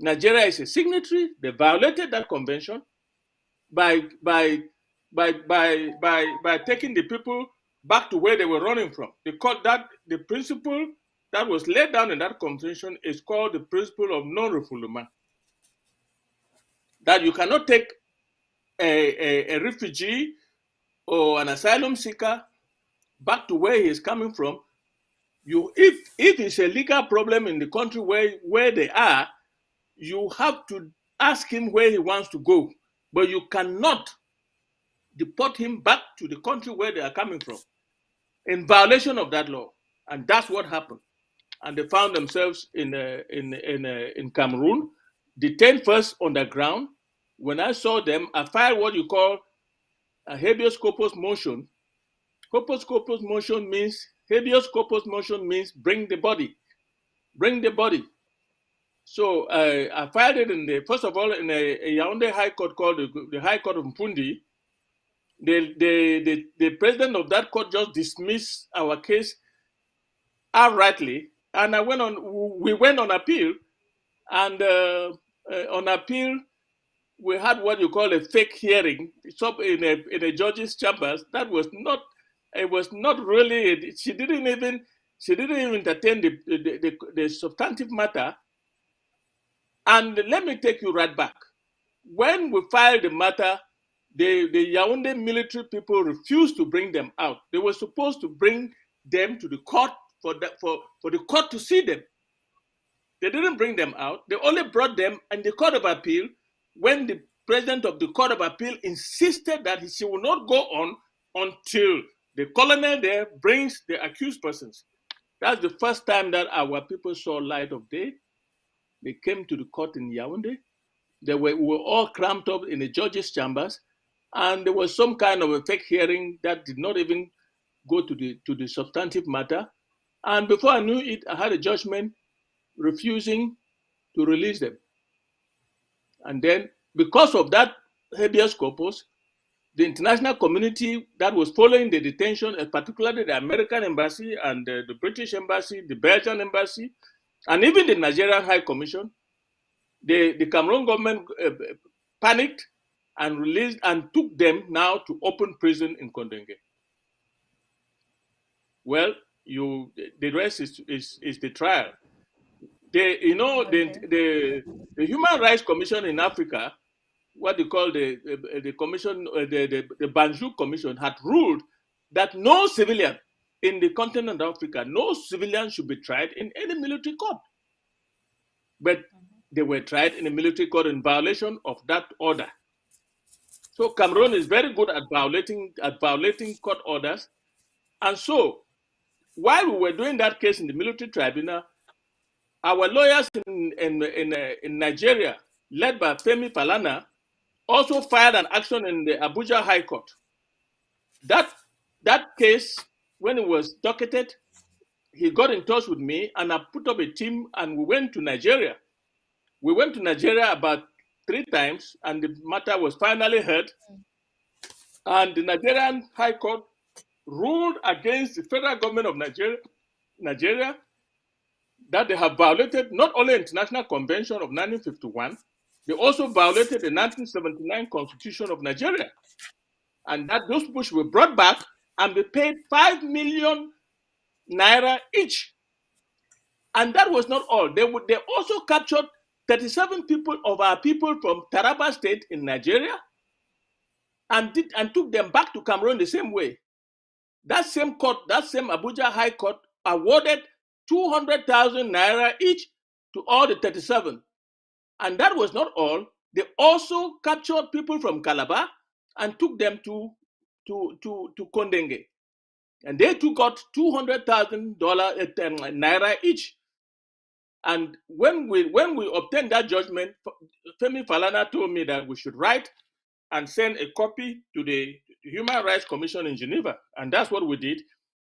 Nigeria is a signatory. They violated that convention by taking the people back to where they were running from. Because that the principle that was laid down in that convention is called the principle of non-refoulement. That you cannot take a refugee or an asylum seeker back to where he is coming from. If it's a legal problem in the country where they are, you have to ask him where he wants to go, but you cannot deport him back to the country where they are coming from in violation of that law. And that's what happened. And they found themselves in Cameroon, detained first on the ground. When I saw them, I filed what you call a habeas corpus motion. Habeas corpus motion means bring the body. So I filed it first of all in a Yaoundé High Court called the High Court of Mpundi. The president of that court just dismissed our case outrightly, and we went on appeal, and on appeal we had what you call a fake hearing in a judge's chambers. That was not. It was not really. She didn't even entertain the substantive matter. And let me take you right back. When we filed the matter, the Yaoundé military people refused to bring them out. They were supposed to bring them to the court for the court to see them. They didn't bring them out. They only brought them in the Court of Appeal when the president of the Court of Appeal insisted that she will not go on until the colonel there brings the accused persons. That's the first time that our people saw light of day. They came to the court in Yaoundé. We were all cramped up in the judge's chambers, and there was some kind of a fake hearing that did not even go to the substantive matter. And before I knew it, I had a judgment refusing to release them. And then, because of that habeas corpus, the international community that was following the detention, particularly the American embassy and the British embassy, the Belgian embassy, and even the Nigerian High Commission, the Cameroon government panicked and released and took them now to open prison in Kondenge. Well, the rest is the trial. The Human Rights Commission in Africa, what they call the commission, the Banjul Commission, had ruled that no civilian in the continent of Africa, no civilian should be tried in any military court. But they were tried in a military court in violation of that order. So Cameroon is very good at violating court orders. And so while we were doing that case in the military tribunal, our lawyers in Nigeria, led by Femi Falana, also filed an action in the Abuja High Court. That case, when it was docketed, he got in touch with me, and I put up a team, and we went to Nigeria. We went to Nigeria about 3 times, and the matter was finally heard. And the Nigerian High Court ruled against the federal government of Nigeria that they have violated not only the International Convention of 1951, they also violated the 1979 Constitution of Nigeria. And that those people were brought back and they paid 5 million naira each. And that was not all. They also captured 37 people of our people from Taraba State in Nigeria and took them back to Cameroon the same way. That same court, that same Abuja High Court, awarded 200,000 naira each to all the 37. And that was not all. They also captured people from Calabar and took them to Kondenge. And they too got $200,000 naira each. And when we obtained that judgment, Femi Falana told me that we should write and send a copy to the Human Rights Commission in Geneva. And that's what we did.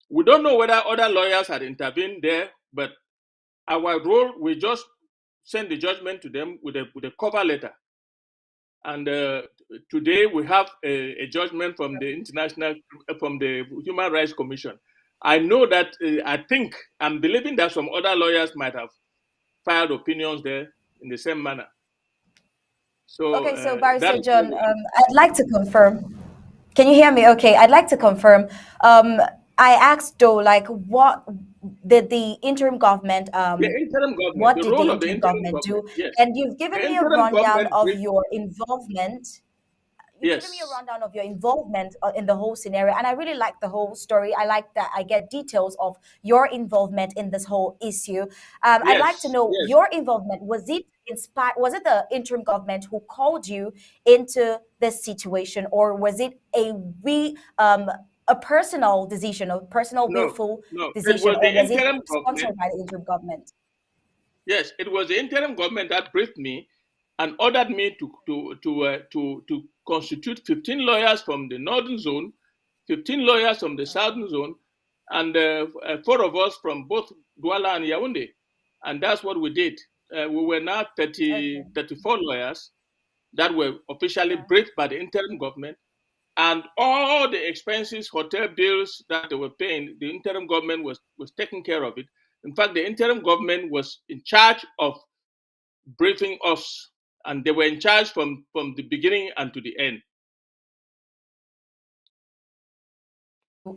We don't know whether other lawyers had intervened there, but our role, we just sent the judgment to them with a cover letter. And today we have a judgment from the Human Rights Commission. I know that I'm believing that some other lawyers might have filed opinions there in the same manner. So,
okay, so Barrister John, I'd like to confirm. Can you hear me? Okay, I'd like to confirm. I asked though, like, what did the interim government
The interim government,
what
the
did the
role of the
interim
interim
government do?
government, yes.
And you've
The
given me a
interim
rundown
government
of
briefed,
your involvement. You've given me a
yes,
rundown of your involvement in the whole scenario, and I really like the whole story. I like that I get details of your involvement in this whole issue. I'd like to
yes,
know
yes.
your involvement. Was it inspired? Was it the interim government who called you into this situation, or was it a personal decision, a personal
No,
willful
no. It
decision,
was
or
the
was it
interim government.
sponsored by the interim government?
Yes, it was the interim government that briefed me and ordered me to constitute 15 lawyers from the northern zone, 15 lawyers from the southern zone, and four of us from both Douala and Yaoundé. And that's what we did. We were now
Okay.
34 lawyers that were officially
Yeah.
briefed by the interim government, and all the expenses, hotel bills that they were paying, the interim government was taking care of it. In fact, the interim government was in charge of briefing us, and they were in charge from the beginning and to the end.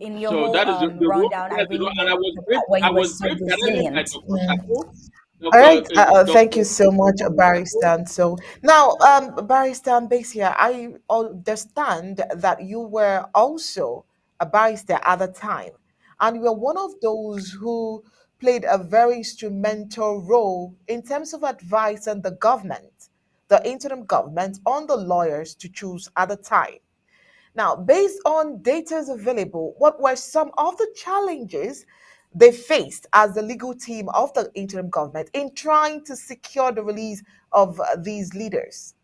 In your
So
whole
that is the role.
rundown, I
Yes,
really
and
like the part where
I
you were
was
so
briefed directly by
resilient.
Dr. Sako,
All right. Thank
Dr.
you so much,
Sako.
Barrister. So now, Barrister Basia, I understand that you were also a barrister at the time, and you were one of those who played a very instrumental role in terms of advising the government, the interim government, on the lawyers to choose at the time. Now, based on data available, what were some of the challenges they faced as the legal team of the interim government in trying to secure the release of these leaders?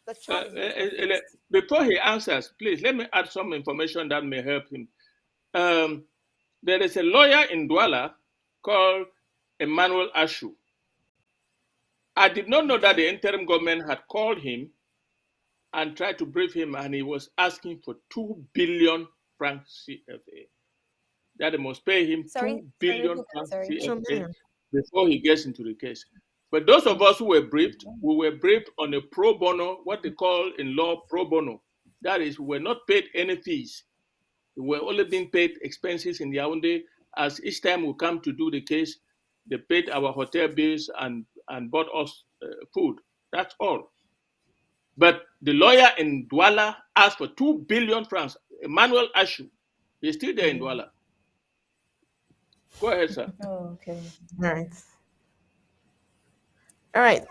The
Uh,
challenges they
uh, uh,
faced.
Before he answers, please let me add some information that may help him. Um, there is a lawyer in Douala called Emmanuel Ashu. I did not know that
Okay.
the interim government had called him and tried to brief him, and he was asking for 2 billion francs CFA. That they must pay him
Sorry,
2
sorry,
billion
repeat that.
francs
Sorry.
2
CFA
million.
before he gets into the case. But those of us who were briefed, we were briefed on a pro bono, what they call in law pro bono. That is, we were not paid any fees. We were only being paid expenses in Yaoundé. As each time we come to do the case, they paid our hotel bills and bought us food. That's all. But the lawyer in Douala asked for 2 billion francs. Emmanuel Ashu, he's still there in Douala. Go ahead, sir.
Oh, okay.
All right. All right.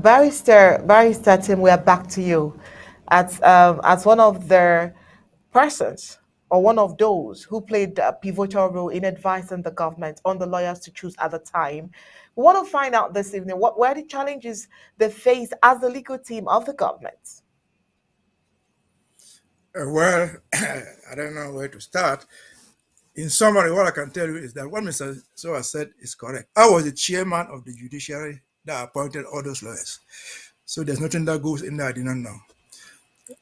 Barrister Tim, we are back to you. As one of the persons or one of those who played a pivotal role in advising the government on the lawyers to choose at the time. We want to find out this evening what were the challenges they faced as the legal team of the government.
Well, I don't know where to start. In summary, what I can tell you is that what Mr. Soa said is correct. I was the chairman of the judiciary that appointed all those lawyers. So there's nothing that goes in there I did not know.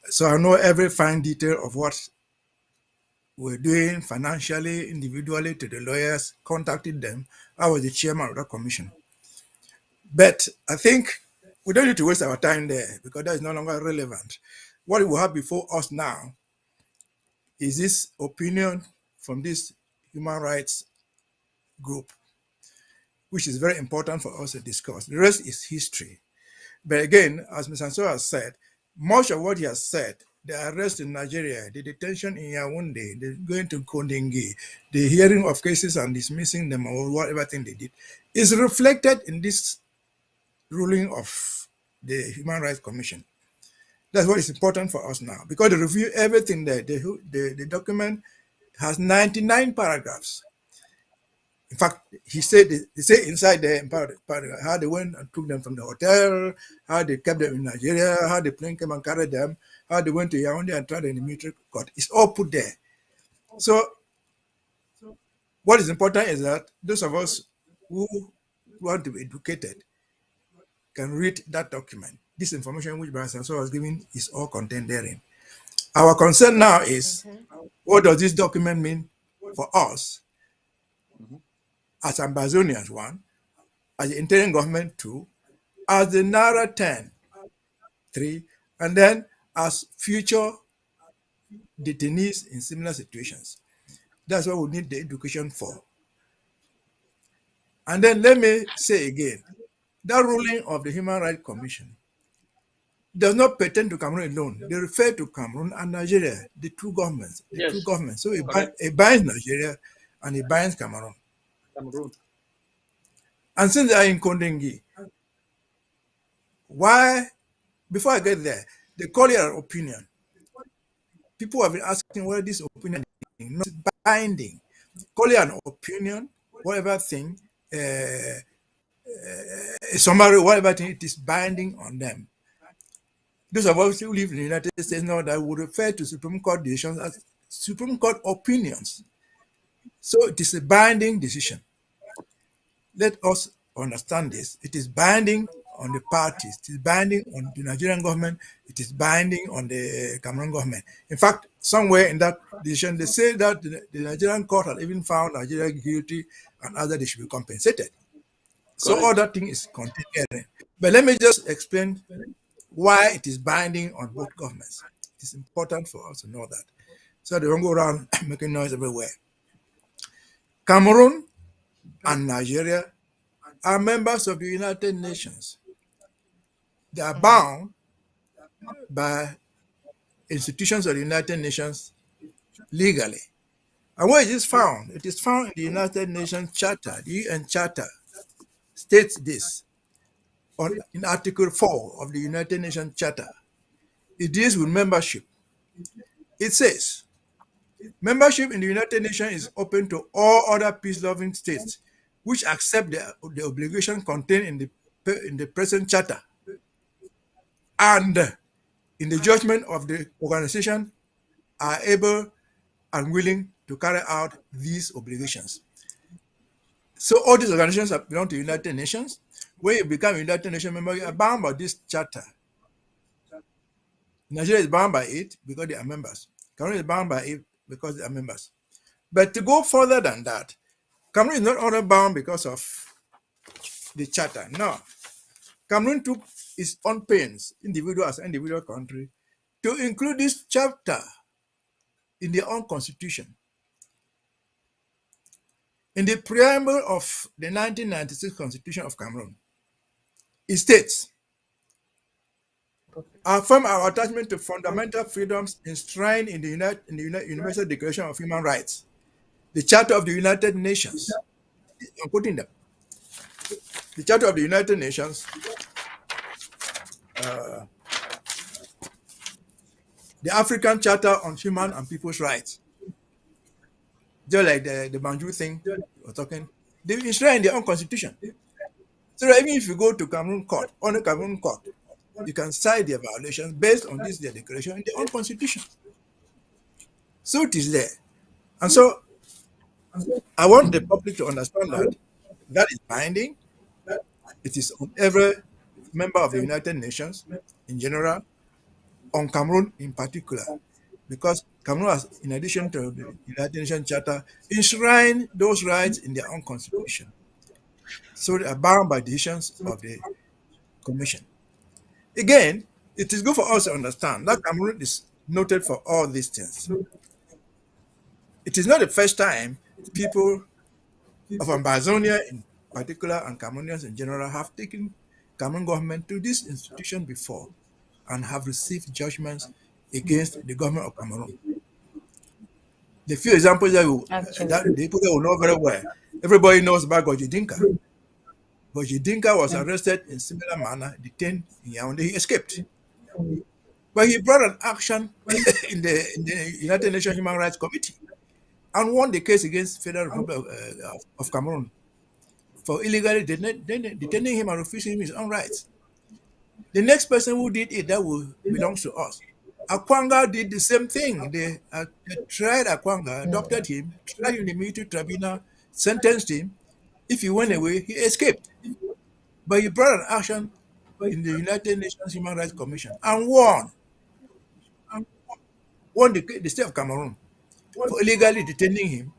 So I know every fine detail of what we're doing financially, individually to the lawyers, contacted them. I was the chairman of that commission. But I think we don't need to waste our time there because that is no longer relevant. What we have before us now is this opinion from this human rights group, which is very important for us to discuss. The rest is history. But again, as Mr. Ansel has said, much of what he has said, the arrest in Nigeria, the detention in Yaoundé, the going to Kondengui, the hearing of cases and dismissing them or whatever thing they did, is reflected in this ruling of the Human Rights Commission. That's what is important for us now because they review everything there. The document has 99 paragraphs. In fact, he said they say inside there how they went and took them from the hotel, how they kept them in Nigeria, how the plane came and carried them, how they went to Yaoundé and tried in the military court. It's all put there. So what is important is that those of us who want to be educated can read that document. This information which Barrister was giving is all contained therein. Our concern now is what does this document mean for us as Ambazonians, one, as the interim government, two, as the Naira 10, three, and then as future detainees in similar situations. That's what we need the education for. And then let me say again, that ruling of the Human Rights Commission does not pertain to Cameroon alone. They refer to Cameroon and Nigeria, the two governments,
Yes,
So
correct.
it binds Nigeria and it binds Cameroon.
Cameroon.
And since they are in Kondengi, why, before I get there, they call it an opinion. People have been asking whether this opinion is not binding. Call it an opinion, whatever thing, a summary, whatever thing, it is binding on them. Those of us who live in the United States know that we refer to Supreme Court decisions as Supreme Court opinions. So it is a binding decision. Let us understand this. It is binding on the parties. It is binding on the Nigerian government. It is binding on the Cameroon government. In fact, somewhere in that decision, they say that the Nigerian court had even found Nigeria guilty and others they should be compensated. So all
Correct.
that thing is contained here. But let me just explain why it is binding on both governments. It is important for us to know that. So they don't go around making noise everywhere. Cameroon and Nigeria are members of the United Nations. They are bound by institutions of the United Nations legally. And where is this found? It is found in the United Nations Charter. The UN Charter states this in Article 4 of the United Nations Charter. It deals with membership. It says, membership in the United Nations is open to all other peace-loving states which accept the obligation contained in the present charter and in the judgment of the organization are able and willing to carry out these obligations. So all these organizations belong to the United Nations. When you become a United Nations member, you are bound by this charter. Nigeria is bound by it because they are members. Cameroon is bound by it because they are members. But to go further than that, Cameroon is not only bound because of the charter. No. Cameroon took its own pains, individual as an individual country, to include this chapter in their own constitution. In the preamble of the 1996 Constitution of Cameroon, it states, affirm our attachment to fundamental freedoms enshrined in the Universal Declaration of Human Rights, the Charter of the United Nations. I'm quoting them. The Charter of the United Nations, the African Charter on Human and People's Rights, just like the Banjul thing we're talking, they enshrine their own constitution. So that even if you go to Cameroon court, on a Cameroon court, you can cite their violations based on this their declaration in their own constitution. So it is there. And so I want the public to understand that that is binding. It is on every member of the United Nations in general, on Cameroon in particular, because Cameroon has, in addition to the United Nations Charter, enshrined those rights in their own constitution. So they are bound by decisions of the Commission. Again, it is good for us to understand that Cameroon is noted for all these things. It is not the first time people of Ambazonia in particular and Cameroonians in general have taken Cameroon government to this institution before and have received judgments against the government of Cameroon. The few examples that the people that will know very well, everybody knows about Goji Dinka. Goji Dinka was arrested in similar manner, detained in Yaoundé, he escaped. But he brought an action in the United Nations Human Rights Committee and won the case against Federal Republic of Cameroon for illegally detaining him and refusing him his own rights. The next person who did it, that will belongs to us. Akwanga did the same thing. They tried Akwanga, adopted him, tried in the military tribunal, sentenced him. If he went away, he escaped. But he brought an action in the United Nations Human Rights Commission and won. Won the state of Cameroon for illegally detaining him,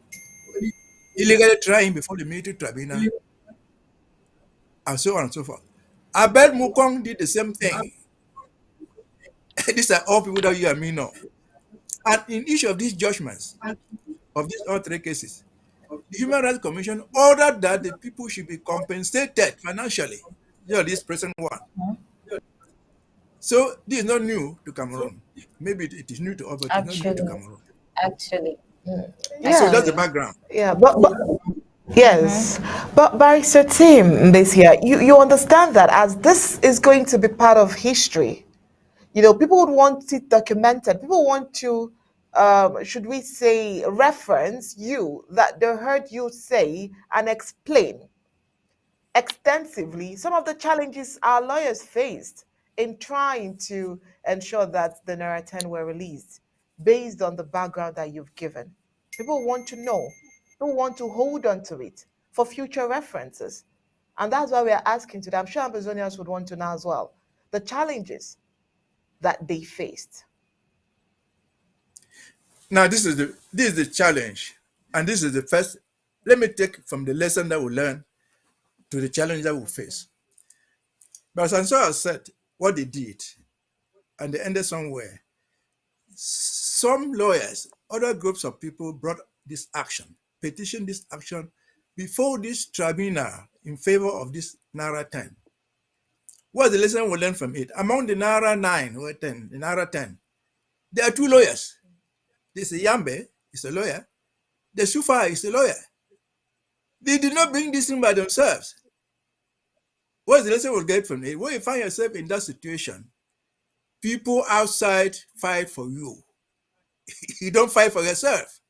illegally trying him before the military tribunal, and so on and so forth. Abel Mukong did the same thing. These are all people that you and me know. And in each of these judgments, of these all three cases, the Human Rights Commission ordered that the people should be compensated financially. This present one. So this is not new to Cameroon. Maybe it is new to us, but it is not new to
Actually,
Cameroon.
actually,
So that's the
Yeah.
actually.
background.
Yeah, but yes, but Barrister Tim, this year, you understand that as this is going to be part of history, people would want it documented. People want to, should we say, reference you that they heard you say and explain extensively some of the challenges our lawyers faced in trying to ensure that the Naira 10 were released based on the background that you've given. People want to know, people want to hold on to it for future references. And that's why we are asking today. I'm sure Amazonians would want to know as well the challenges that they faced.
Now this is the challenge, and this is the first. Let me take from the lesson that we learn to the challenge that we face. But as Ansar said, what they did, and they ended somewhere. Some lawyers, other groups of people brought this action, petitioned this action before this tribunal in favor of this Naira 10. What's the lesson we learn from it? Among the Naira 9 or 10, the Naira 10, there are two lawyers. This Yambe is a lawyer. The Sufa is a lawyer. They did not bring this in by themselves. What's the lesson we'll get from it? When you find yourself in that situation, people outside fight for you. You don't fight for yourself.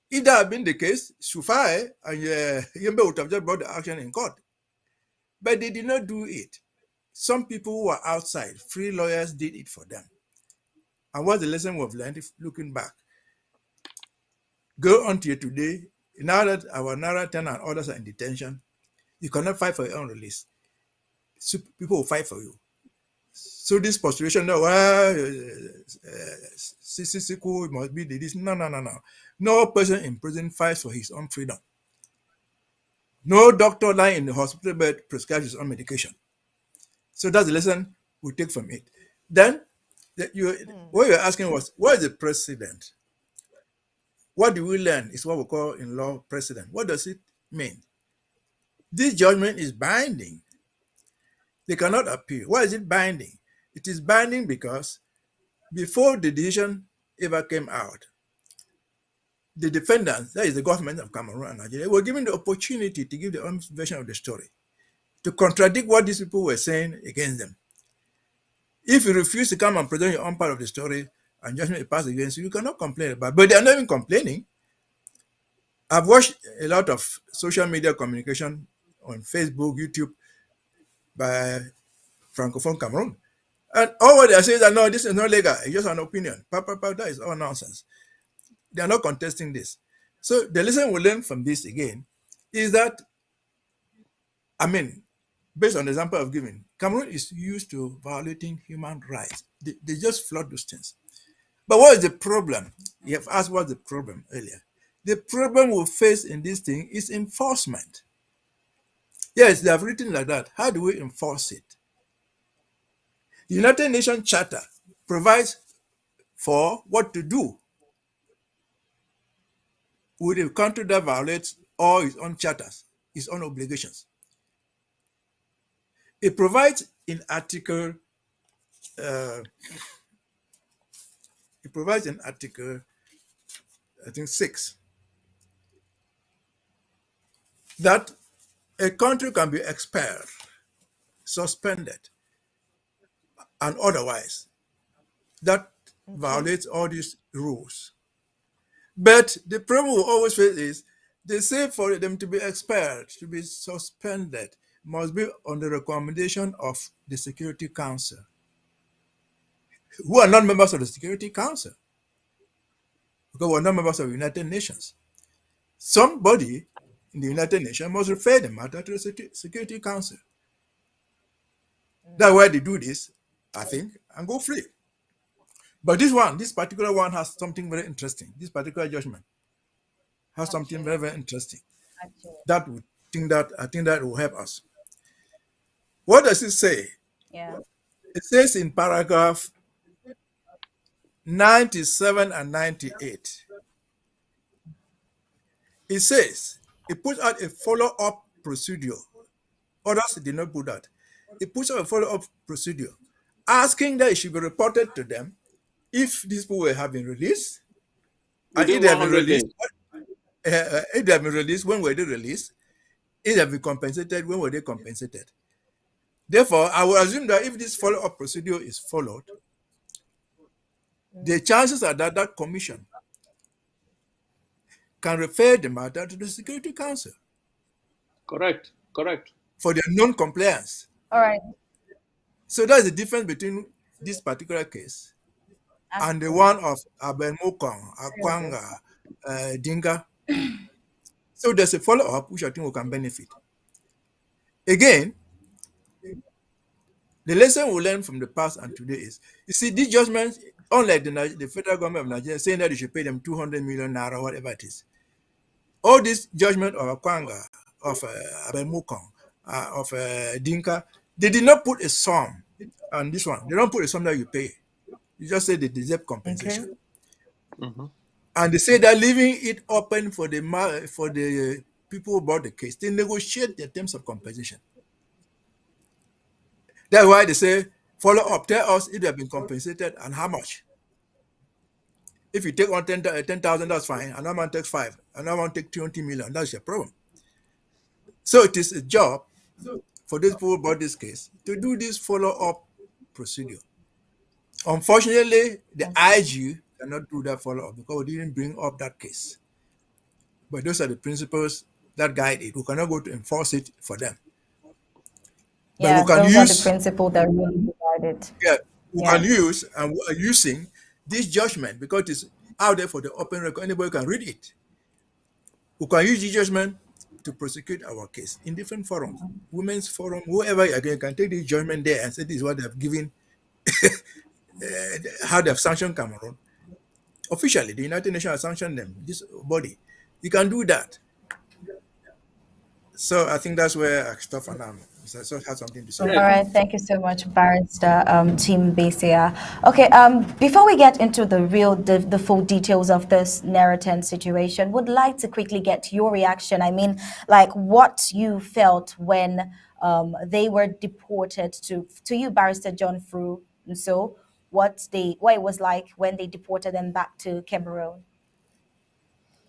If that had been the case, Sufai and Yembe would have just brought the action in court. But they did not do it. Some people who were outside, free lawyers, did it for them. And what's the lesson we've learned if looking back? Go on to today, now that our Naira 10 and others are in detention, you cannot fight for your own release. So people will fight for you. So this postulation that Sisiku must be this. No. No person in prison fights for his own freedom. No doctor lying in the hospital bed prescribes his own medication. So that's the lesson we take from it. Then what you're asking was, what is the precedent? What do we learn is what we call in law precedent. What does it mean? This judgment is binding. They cannot appeal. Why is it binding? It is binding because before the decision ever came out, the defendants, that is the government of Cameroon and Nigeria, were given the opportunity to give their own version of the story, to contradict what these people were saying against them. If you refuse to come and present your own part of the story and judgment is passed against you, you cannot complain about it. But they are not even complaining. I've watched a lot of social media communication on Facebook, YouTube by Francophone Cameroon. And all what they are saying is that no, this is not legal, it's just an opinion. That is all nonsense. They are not contesting this. So the lesson we learn from this again is that, based on the example I've given, Cameroon is used to violating human rights. They just flood those things. But what is the problem? You have asked what's the problem earlier. The problem we face in this thing is enforcement. Yes, they have written like that. How do we enforce it? The United Nations Charter provides for what to do with a country that violates all its own charters, its own obligations. It provides in Article I think 6, that a country can be expelled, suspended, and otherwise that
Okay.
violates all these rules. But the problem we always face is they say for them to be expelled, to be suspended, must be on the recommendation of the Security Council, who are not members of the Security Council, because we're not members of the United Nations. Somebody in the United Nations must refer the matter to the Security Council. That's why they do this, I think, and go free. But this particular one has something very interesting. This particular judgment has something very,
Actually,
very interesting
actually,
that would I think that will help us. What does it say?
yeah.
It says in paragraph 97 and 98 It says it puts out a follow-up procedure. Others did not put that. It puts out a follow-up procedure, asking that it should be reported to them if these people have been released, and if
Within
they have been
100
released,
days.
if they have been released, when were they released? If they have been compensated, when were they compensated? Therefore, I would assume that if this follow-up procedure is followed, the chances are that that commission can refer the matter to the Security Council
Correct. Correct.
for their non-compliance.
All right.
So that's the difference between this particular case and the one of Aben Mokong, Akwanga, Dinga. So there's a follow-up which I think we can benefit. Again, the lesson we learn from the past and today is, you see, these judgments, unlike the federal government of Nigeria saying that you should pay them 200 million naira, whatever it is, all this judgment of Akwanga, of Aben Mokong, of Dinka, they did not put a sum on this one. They don't put a sum that you pay. You just say they deserve compensation.
Okay.
Mm-hmm.
And they say that leaving it open for the people who brought the case, they negotiate their terms of compensation. That's why they say, follow up, tell us if they have been compensated and how much. If you take on 10,000, that's fine. Another one takes 5. Another one takes 20 million. That's your problem. So it is a job for these people who brought this case to do this follow-up procedure. Unfortunately, the IG cannot do that follow-up because we didn't bring up that case. But those are the principles that guide it. We cannot go to enforce it for them. But
Yeah,
we can
those are the
use,
principles that really guide it.
yeah, we
Yeah.
can use, and we are using this judgment because it's out there for the open record. Anybody can read it. We can use this judgment to prosecute our case in different forums, women's forum, whoever again can take this judgment there and say this is what they've given, how they've sanctioned Cameroon. Officially, the United Nations has sanctioned them, this body. You can do that. So I think that's where I stop for now. So I have something to say.
All
Yes.
right, thank you so much, Barrister Tim Besia. Okay, before we get into the full details of this Neraton situation, would like to quickly get your reaction. I mean, like what you felt when they were deported to you, Barrister John Fru, and so what it was like when they deported them back to Cameroon.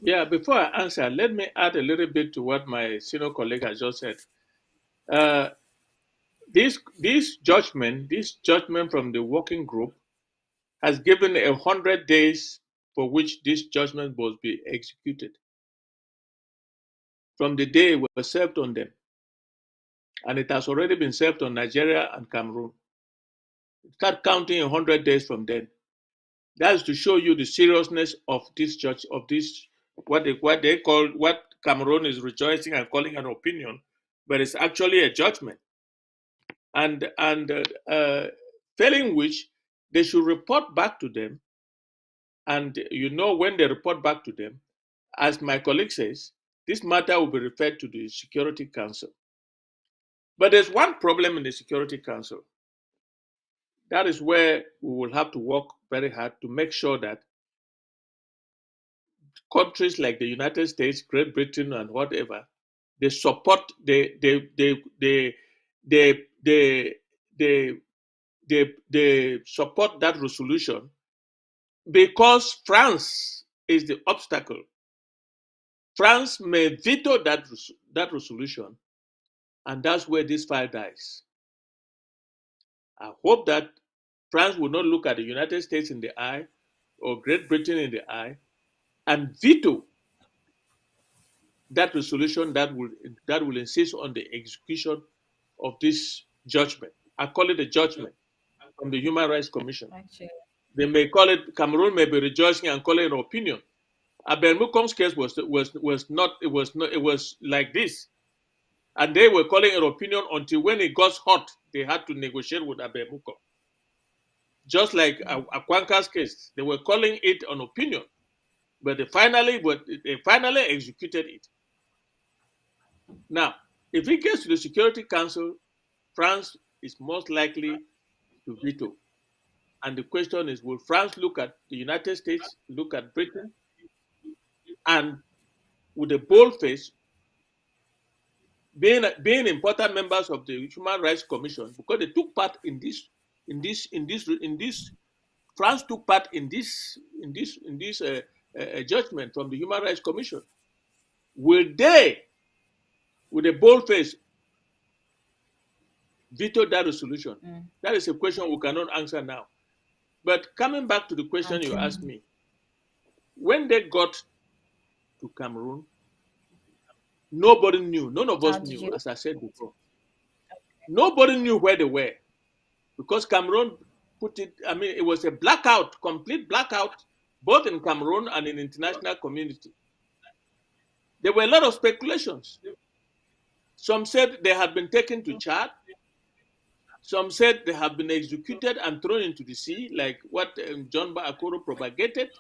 Yeah, before I answer, let me add a little bit to what my senior colleague has just said. Uh, this judgment from the working group has given 100 days for which this judgment must be executed from the day it was served on them, and it has already been served on Nigeria and Cameroon. Start counting 100 days from then. That's to show you the seriousness of this judge of this what Cameroon is rejoicing and calling an opinion, but it's actually a judgment. And failing which they should report back to them. And when they report back to them, as my colleague says, this matter will be referred to the Security Council. But there's one problem in the Security Council. That is where we will have to work very hard to make sure that countries like the United States, Great Britain, and whatever, they support they support that resolution, because France is the obstacle. France may veto that resolution, and that's where this file dies. I hope that France will not look at the United States in the eye or Great Britain in the eye and veto that resolution that will insist on the execution of this judgment. I call it a judgment from the Human Rights Commission.
Actually.
They may call it, Cameroon may be rejoicing and call it an opinion. Abel Mukong's case was like this. And they were calling an opinion until when it got hot, they had to negotiate with Abel Mukong. Just like Akwanka's case, they were calling it an opinion, but they finally executed it. Now, if it gets to the Security Council, France is most likely to veto. And the question is, will France look at the United States, look at Britain, and with a bold face, being important members of the Human Rights Commission, because they took part in this. France took part in this judgment from the Human Rights Commission. Will they, with a bold face, veto that resolution? That is a question we cannot answer now. But coming back to the question you asked me, when they got to Cameroon, nobody knew. None of us knew, as I said before. Nobody knew where they were, because Cameroon it was a blackout, complete blackout, both in Cameroon and in the international community. There were a lot of speculations. Some said they had been taken to Chad. Some said they have been executed and thrown into the sea, like what John Akoro propagated.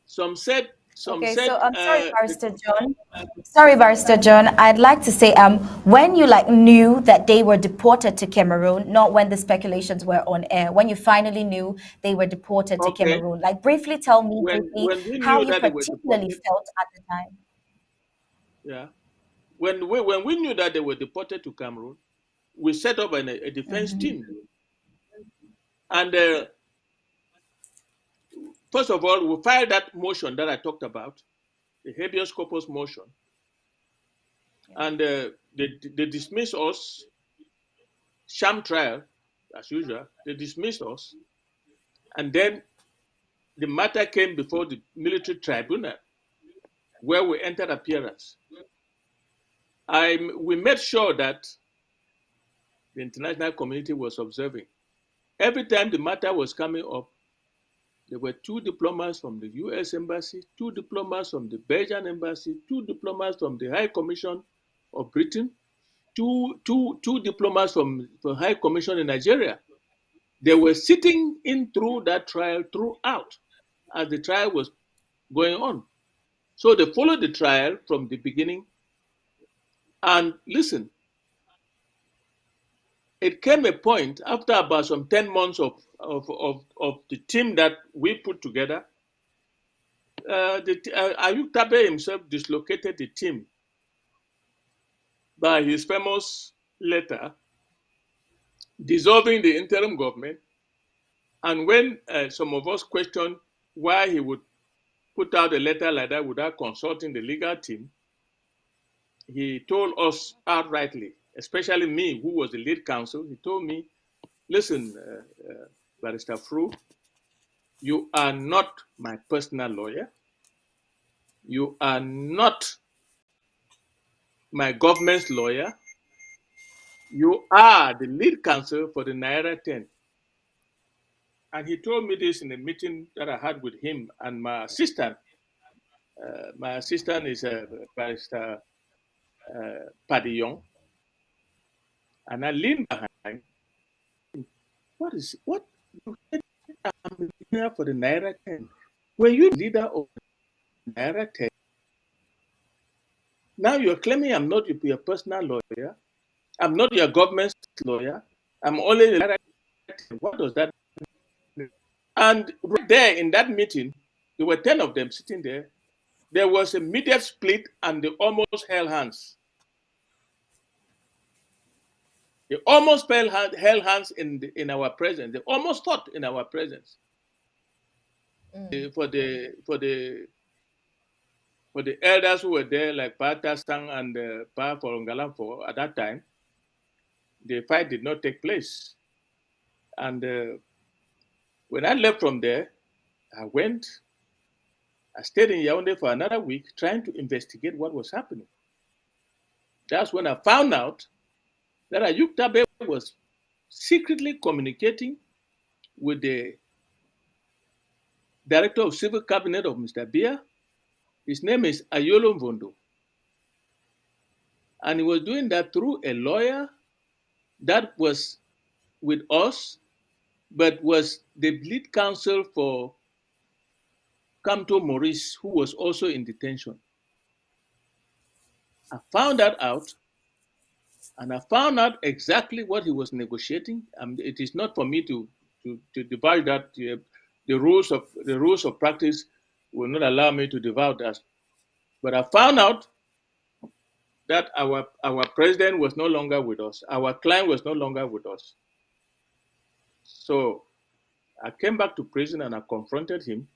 Some said.
So I'm sorry, Barrister John. Sorry, Barrister John. I'd like to say, when you knew that they were deported to Cameroon, not when the speculations were on air, when you finally knew they were deported to Cameroon, briefly tell me
when we
how
knew
you
that they were
particularly
deported,
felt at the time.
Yeah, when we knew that they were deported to Cameroon, we set up a defense team, and first of all, we filed that motion that I talked about, the habeas corpus motion, and they dismissed us, sham trial, as usual. They dismissed us, and then the matter came before the military tribunal, where we entered appearance. We made sure that the international community was observing. Every time the matter was coming up, there were 2 diplomats from the US Embassy, 2 diplomats from the Belgian Embassy, 2 diplomats from the High Commission of Britain, two diplomats from the High Commission in Nigeria. They were sitting in through that trial throughout, as the trial was going on. So they followed the trial from the beginning. And listen, it came a point after about some 10 months of the team that we put together. Ayuk Tabe himself dislocated the team by his famous letter dissolving the interim government. And when some of us questioned why he would put out a letter like that without consulting the legal team, he told us outrightly, especially me, who was the lead counsel, he told me, listen, Barrister Fru, you are not my personal lawyer. You are not my government's lawyer. You are the lead counsel for the Naira 10. And he told me this in a meeting that I had with him and my assistant. My assistant is Barrister Padillon. And I leaned behind. What you said I'm here for the Naira 10? Were you leader of the Naira 10? Now you're claiming I'm not your personal lawyer. I'm not your government's lawyer. I'm only the Naira 10. What does that mean? And right there in that meeting, there were 10 of them sitting there. There was a immediate split and they almost held hands. They almost held hands in our presence. They almost fought in our presence. For the elders who were there, like Pa Tasang and Pa Forongalamfo at that time, the fight did not take place. And when I left from there, I stayed in Yaoundé for another week trying to investigate what was happening. That's when I found out that Ayuk Tabe was secretly communicating with the Director of Civil Cabinet of Mr. Biya. His name is Ayolo Mvondo. And he was doing that through a lawyer that was with us, but was the lead counsel for Kamto Maurice, who was also in detention. I found that out, and I found out exactly what he was negotiating. It is not for me to divulge that. The rules of practice will not allow me to divulge that. But I found out that our president was no longer with us. Our client was no longer with us. So I came back to prison and I confronted him,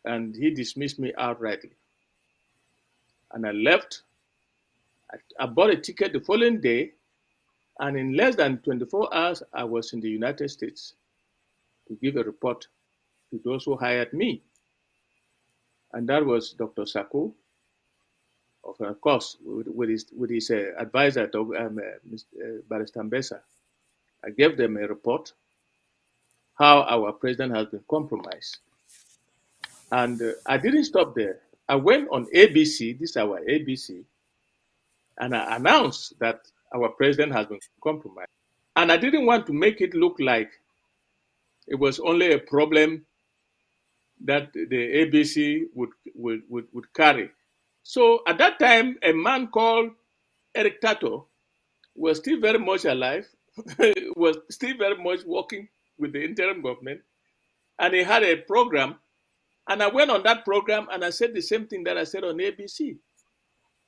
and he dismissed me outrightly. And I left. I bought a ticket the following day, and in less than 24 hours, I was in the United States to give a report to those who hired me. And that was Dr. Sako, of course, with his advisor, Barrister Mbesa. I gave them a report how our president has been compromised. And I didn't stop there. I went on ABC, this is our ABC, and I announced that our president has been compromised. And I didn't want to make it look like it was only a problem that the ABC would carry. So at that time, a man called Eric Tato was still very much alive, was still very much working with the interim government, and he had a program. And I went on that program and I said the same thing that I said on ABC.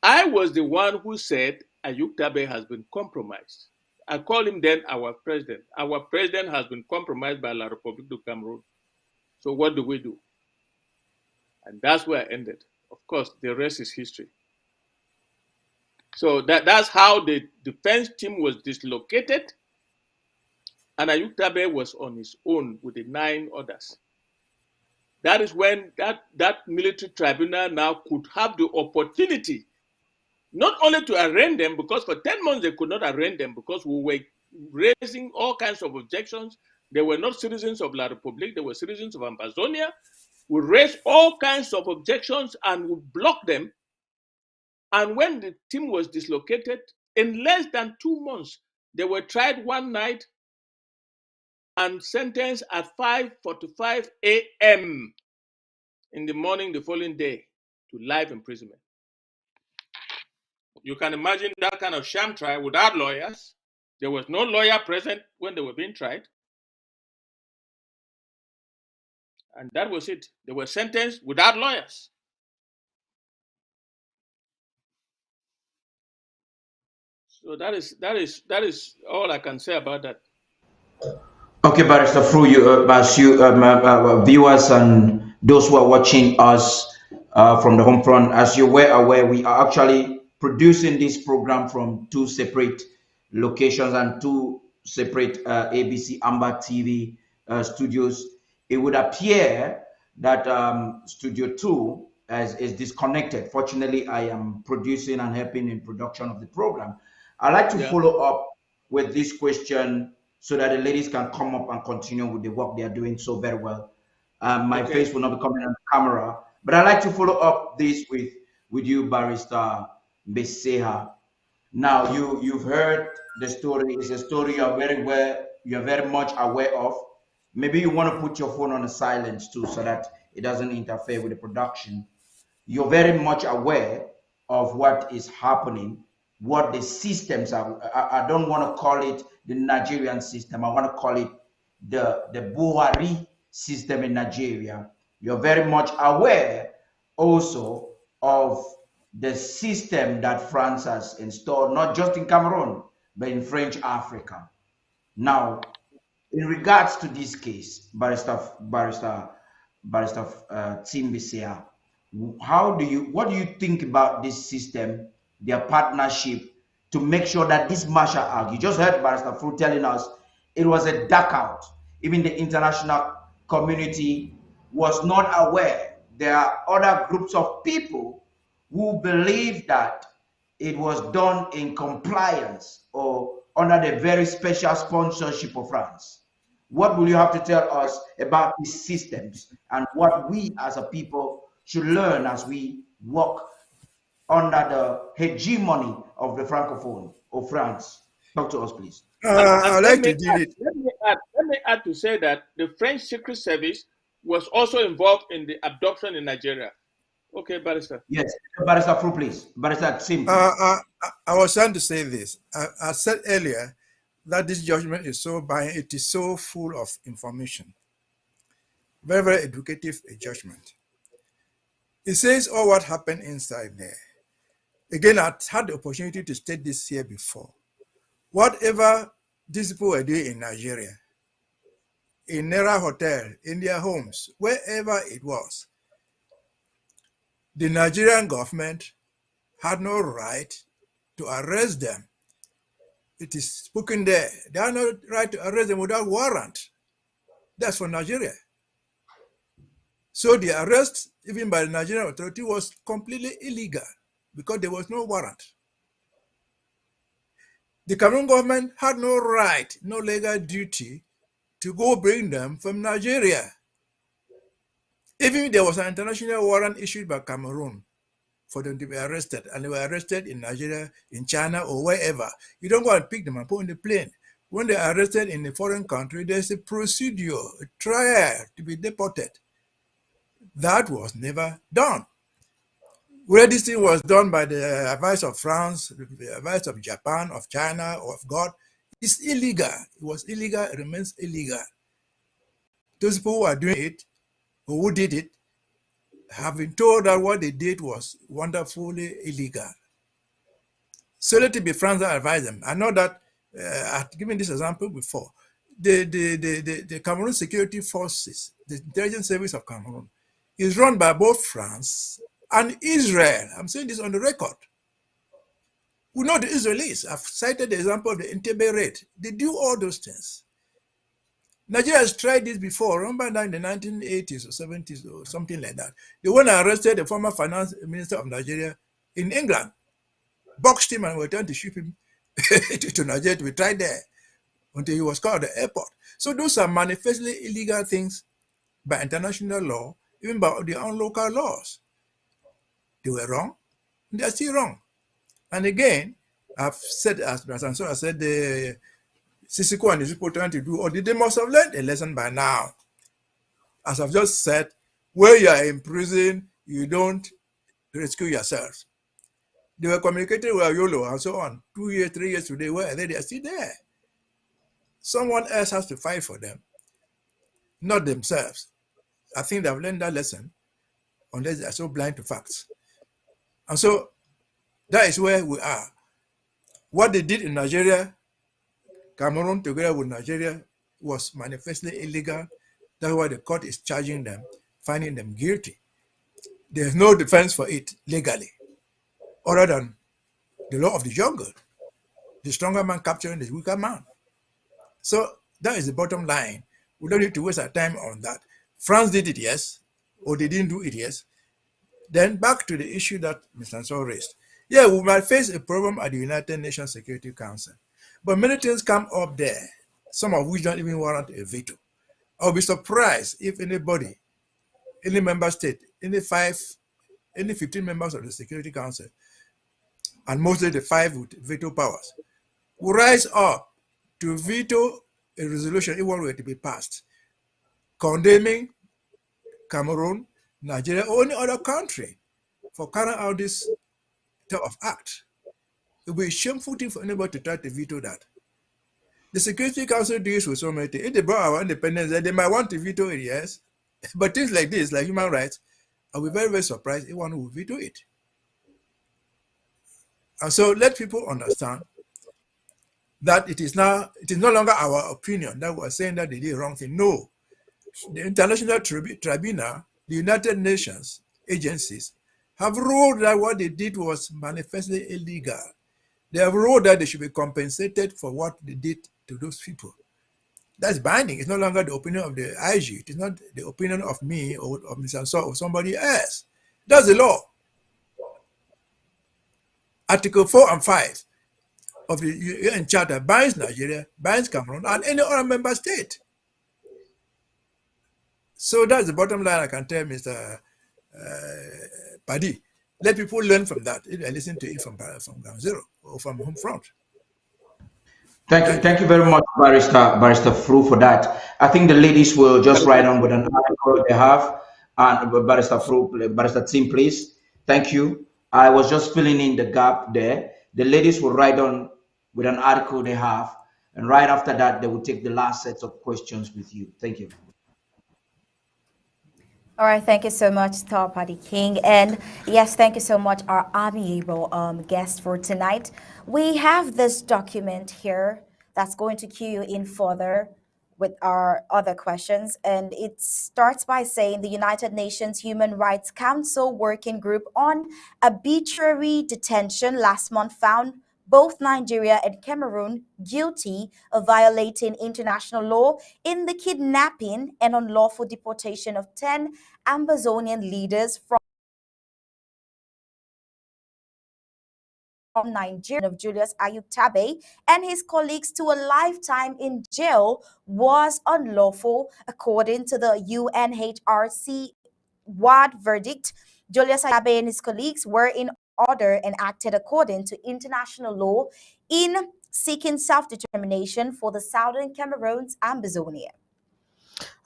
I was the one who said Ayuk Tabe has been compromised. I called him then our president. Our president has been compromised by La République du Cameroon. So what do we do? And that's where I ended. Of course, the rest is history. So that's how the defense team was dislocated, and Ayuk Tabe was on his own with the 9 others. That is when that military tribunal now could have the opportunity not only to arraign them, because for 10 months they could not arraign them because we were raising all kinds of objections. They were not citizens of La République, they were citizens of Ambazonia. We raised all kinds of objections and we blocked them. And when the team was dislocated, in less than 2 months, they were tried one night and sentenced at 5:45 a.m. in the morning the following day to life imprisonment. You can imagine that kind of sham trial without lawyers. There was no lawyer present when they were being tried. And that was it. They were sentenced without lawyers. So that is all I can say about that.
Okay, Barrister, through you, as you viewers and those who are watching us from the home front, as you were aware, we are actually producing this program from 2 separate locations and 2 separate ABC Amber TV studios. It would appear that Studio 2 is disconnected. Fortunately, I am producing and helping in production of the program. I'd like to follow up with this question so that the ladies can come up and continue with the work they are doing so very well. My face will not be coming on the camera, but I'd like to follow up this with you, Barrister Beseha. Now, you've heard the story. It's a story you're very much aware of. Maybe you want to put your phone on a silence too, so that it doesn't interfere with the production. You're very much aware of what is happening, what the systems are. I don't want to call it the Nigerian system. I want to call it the Buhari system in Nigeria. You're very much aware also of the system that France has installed, not just in Cameroon, but in French Africa. Now, in regards to this case, Barrister Tim Bisea, what do you think about this system, their partnership, to make sure that this martial act, you just heard Barrister Fu telling us it was a dark out. Even the international community was not aware. There are other groups of people who believe that it was done in compliance or under the very special sponsorship of France. What will you have to tell us about these systems and what we as a people should learn as we work under the hegemony of the Francophone or France? Talk to us, please.
I'd like to deal it.
Let me add to say that the French Secret Service was also involved in the abduction in Nigeria. Okay, Barrister.
Yes, Barrister Fu, please. Barrister Sim.
I was trying to say this. I said earlier that this judgment is so biased, it is so full of information. Very, very educative a judgment. It says all what happened inside there. Again, I had the opportunity to state this here before. Whatever these people were doing in Nigeria, in Nera Hotel, in their homes, wherever it was, the Nigerian government had no right to arrest them. It is spoken there. They have no right to arrest them without warrant. That's for Nigeria. So the arrest, even by the Nigerian authority, was completely illegal because there was no warrant. The Cameroon government had no right, no legal duty to go bring them from Nigeria. Even there was an international warrant issued by Cameroon for them to be arrested, and they were arrested in Nigeria, in China, or wherever. You don't go and pick them and put on the plane. When they're arrested in a foreign country, there's a procedure, a trial to be deported. That was never done. Whether this thing was done by the advice of France, the advice of Japan, of China, or of God, it's illegal. It was illegal, it remains illegal. Those people who are doing it, or who did it, have been told that what they did was wonderfully illegal. So let it be France that advise them. I know that I've given this example before. The Cameroon Security Forces, the intelligence service of Cameroon, is run by both France and Israel. I'm saying this on the record. We know the Israelis. I've cited the example of the Entebbe raid. They do all those things. Nigeria has tried this before. Remember that in the 1980s or 70s or something like that. They went and arrested the former finance minister of Nigeria in England, boxed him, and were trying to ship him to Nigeria to be tried there until he was caught at the airport. So those are manifestly illegal things by international law, even by their own local laws. They were wrong, and they are still wrong. And again, I've said, as I said, the Sisiko and his people trying to do, or they must have learned a lesson by now. As I've just said, where you are in prison, you don't rescue yourself. They were communicating with YOLO and so on. 2 years, 3 years today, where are they? They are still there. Someone else has to fight for them, not themselves. I think they've learned that lesson, unless they are so blind to facts. And so that is where we are. What they did in Nigeria, Cameroon together with Nigeria, was manifestly illegal. That's why the court is charging them, finding them guilty. There's no defense for it legally, other than the law of the jungle, the stronger man capturing the weaker man. So that is the bottom line. We don't need to waste our time on that. France did it, yes, or they didn't do it, yes. Then back to the issue that Mr. Ansel raised. Yeah, we might face a problem at the United Nations Security Council, but many things come up there, some of which don't even warrant a veto. I'll be surprised if anybody, any member state, any 15 members of the Security Council, and mostly the 5 with veto powers, will rise up to veto a resolution if one were to be passed, condemning Cameroon, Nigeria, or any other country for carrying out this type of act. It would be a shameful thing for anybody to try to veto that. The Security Council deals with so many things. If they brought our independence, they might want to veto it, yes. But things like this, like human rights, I'll be very, very surprised if one will veto it. And so let people understand that it is no longer our opinion that we're saying that they did the wrong thing. No. The International Tribunal, the United Nations agencies, have ruled that what they did was manifestly illegal. They have ruled that they should be compensated for what they did to those people. That's binding. It's no longer the opinion of the IG. It is not the opinion of me or of Mr. Ansel or somebody else. That's the law. Article 4 and 5 of the UN Charter binds Nigeria, binds Cameroon, and any other member state. So that's the bottom line I can tell Mr. Paddy. Let people learn from that if they listen to it from Ground Zero or from Home Front.
Thank you very much, Barrister Fru, for that. I think the ladies will just write on with an article they have. And Barrister Fru, Barrister Tim, please. Thank you. I was just filling in the gap there. The ladies will write on with an article they have, and right after that, they will take the last set of questions with you. Thank you.
All right, thank you so much, Star Party King. And yes, thank you so much, our amiable guest for tonight. We have this document here that's going to cue you in further with our other questions. And it starts by saying the United Nations Human Rights Council Working Group on Arbitrary Detention last month found both Nigeria and Cameroon guilty of violating international law in the kidnapping and unlawful deportation of 10 Amazonian leaders from Nigeria of Julius Ayuk and his colleagues to a lifetime in jail was unlawful, according to the UNHRC WAD verdict. Julius Ayuk and his colleagues were in order and acted according to international law in seeking self-determination for the southern Cameroon's Amazonia.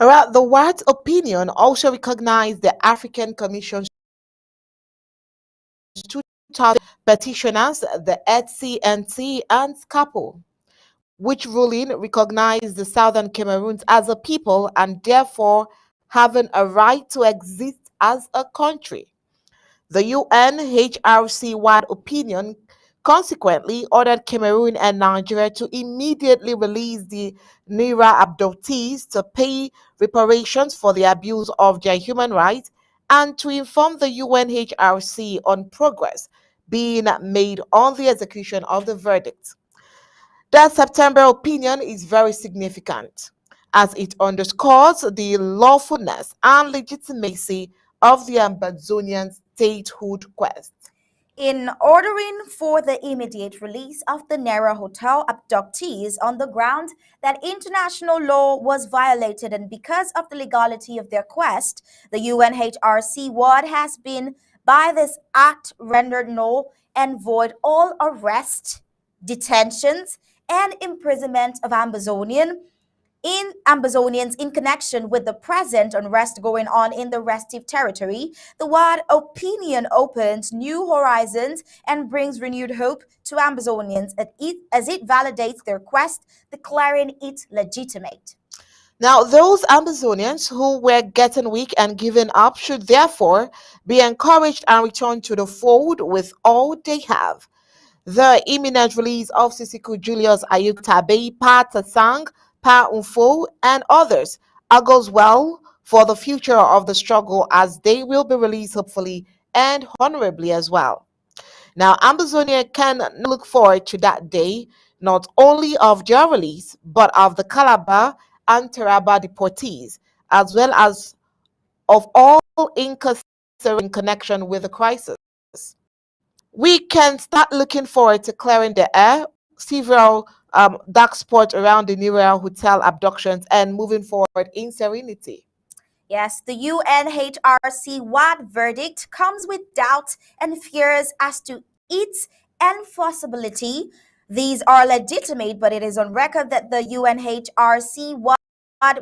Alright, the WAD's opinion also recognized the African Commission's 2000 petitioners, the HCNC and SCAPO, which ruling recognized the Southern Cameroons as a people and therefore having a right to exist as a country. The UNHRC wide opinion consequently ordered Cameroon and Nigeria to immediately release the NIRA abductees to pay reparations for the abuse of their human rights and to inform the UNHRC on progress being made on the execution of the verdict. That September opinion is very significant as it underscores the lawfulness and legitimacy of the Amazonian statehood quest.
In ordering for the immediate release of the Nera Hotel abductees on the ground that international law was violated and because of the legality of their quest, the UNHRC ward has been by this act rendered null and void all arrest, detentions, and imprisonment of Amazonians in connection with the present unrest going on in the restive territory. The wide opinion opens new horizons and brings renewed hope to Amazonians as it validates their quest, declaring it legitimate.
Now, those Amazonians who were getting weak and giving up should therefore be encouraged and return to the fold with all they have. The imminent release of Sisiku Julius Ayuk Tabe, Pa Tasang, Pa Unfo, and others augurs well for the future of the struggle as they will be released hopefully and honorably as well. Now, Amazonia can look forward to that day, not only of their release, but of the Calabar and Taraba deportees, as well as of all incarcerated in connection with the crisis. We can start looking forward to clearing the air, several dark spots around the New Royal Hotel abductions, and moving forward in serenity.
Yes, the UNHRC WAD verdict comes with doubts and fears as to its enforceability. These are legitimate, but it is on record that the UNHRC WAD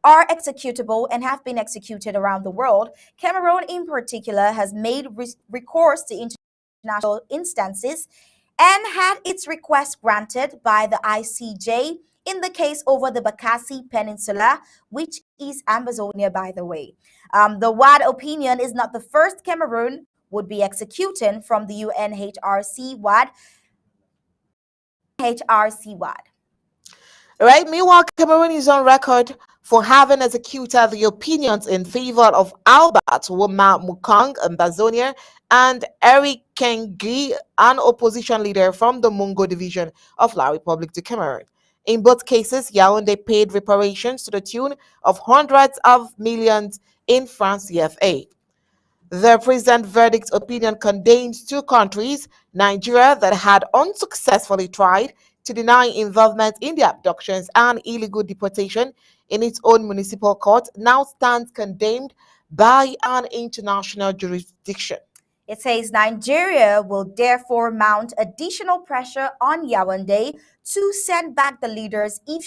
are executable and have been executed around the world. Cameroon, in particular, has made recourse to international instances and had its request granted by the ICJ in the case over the Bakassi Peninsula, which is Amazonia, by the way. The WAD opinion is not the first Cameroon would be executing from the UNHRC WAD.
Right? Meanwhile, Cameroon is on record for having executed the opinions in favor of Albert Woma Mukong Mbazonia and Eric Kengi, an opposition leader from the Mungo division of La Republique du Cameroon. In both cases, Yaoundé paid reparations to the tune of hundreds of millions in francs CFA. The present verdict opinion condemns two countries, Nigeria, that had unsuccessfully tried to deny involvement in the abductions and illegal deportation in its own municipal court, now stands condemned by an international jurisdiction.
It says Nigeria will therefore mount additional pressure on Yaoundé to send back the leaders if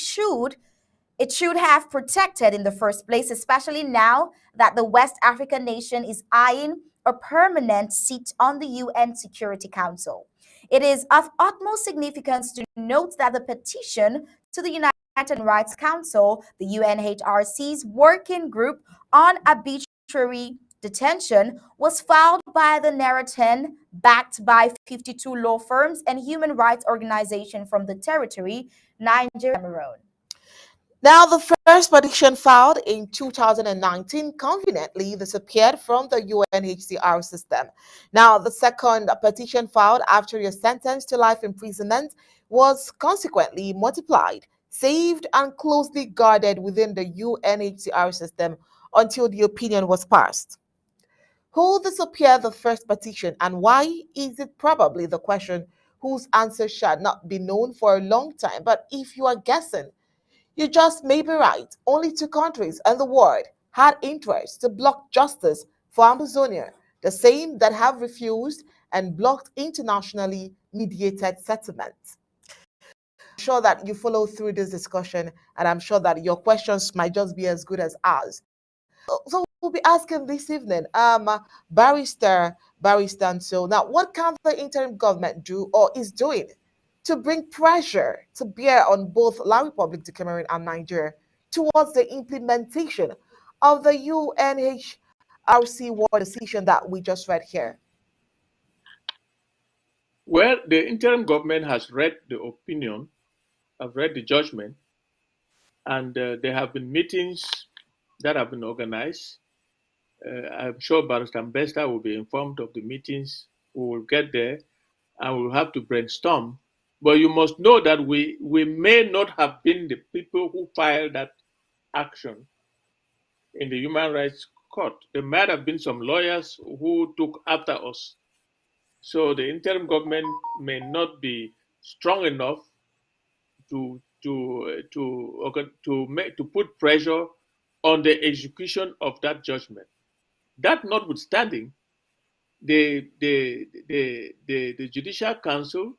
it should have protected in the first place, especially now that the West African nation is eyeing a permanent seat on the UN Security Council. It is of utmost significance to note that the petition to the United Rights Council, the UNHRC's working group on arbitrary detention was filed by the Naira 10, backed by 52 law firms and human rights organizations from the territory, Nigeria, Cameroon.
Now, the first petition filed in 2019 conveniently disappeared from the UNHCR system. Now, the second petition filed after your sentence to life imprisonment was consequently multiplied, saved, and closely guarded within the UNHCR system until the opinion was passed. Who disappeared the first petition and why is it probably the question whose answer shall not be known for a long time? But if you are guessing, you just may be right. Only two countries in the world had interest to block justice for Amazonia, the same that have refused and blocked internationally mediated settlements. I'm sure that you follow through this discussion, and I'm sure that your questions might just be as good as ours. So we'll be asking this evening, Barrister so now what can the interim government do or is doing to bring pressure to bear on both La Republic de Cameroon and Nigeria towards the implementation of the UNHRC war decision that we just read here?
Well, the interim government has read the opinion, have read the judgment, and there have been meetings that have been organized. I'm sure Barrister Mbesta will be informed of the meetings. We will get there and we'll have to brainstorm. But you must know that we may not have been the people who filed that action in the Human Rights Court. There might have been some lawyers who took after us. So the interim government may not be strong enough to put pressure on the execution of that judgment. That notwithstanding, the Judicial Council,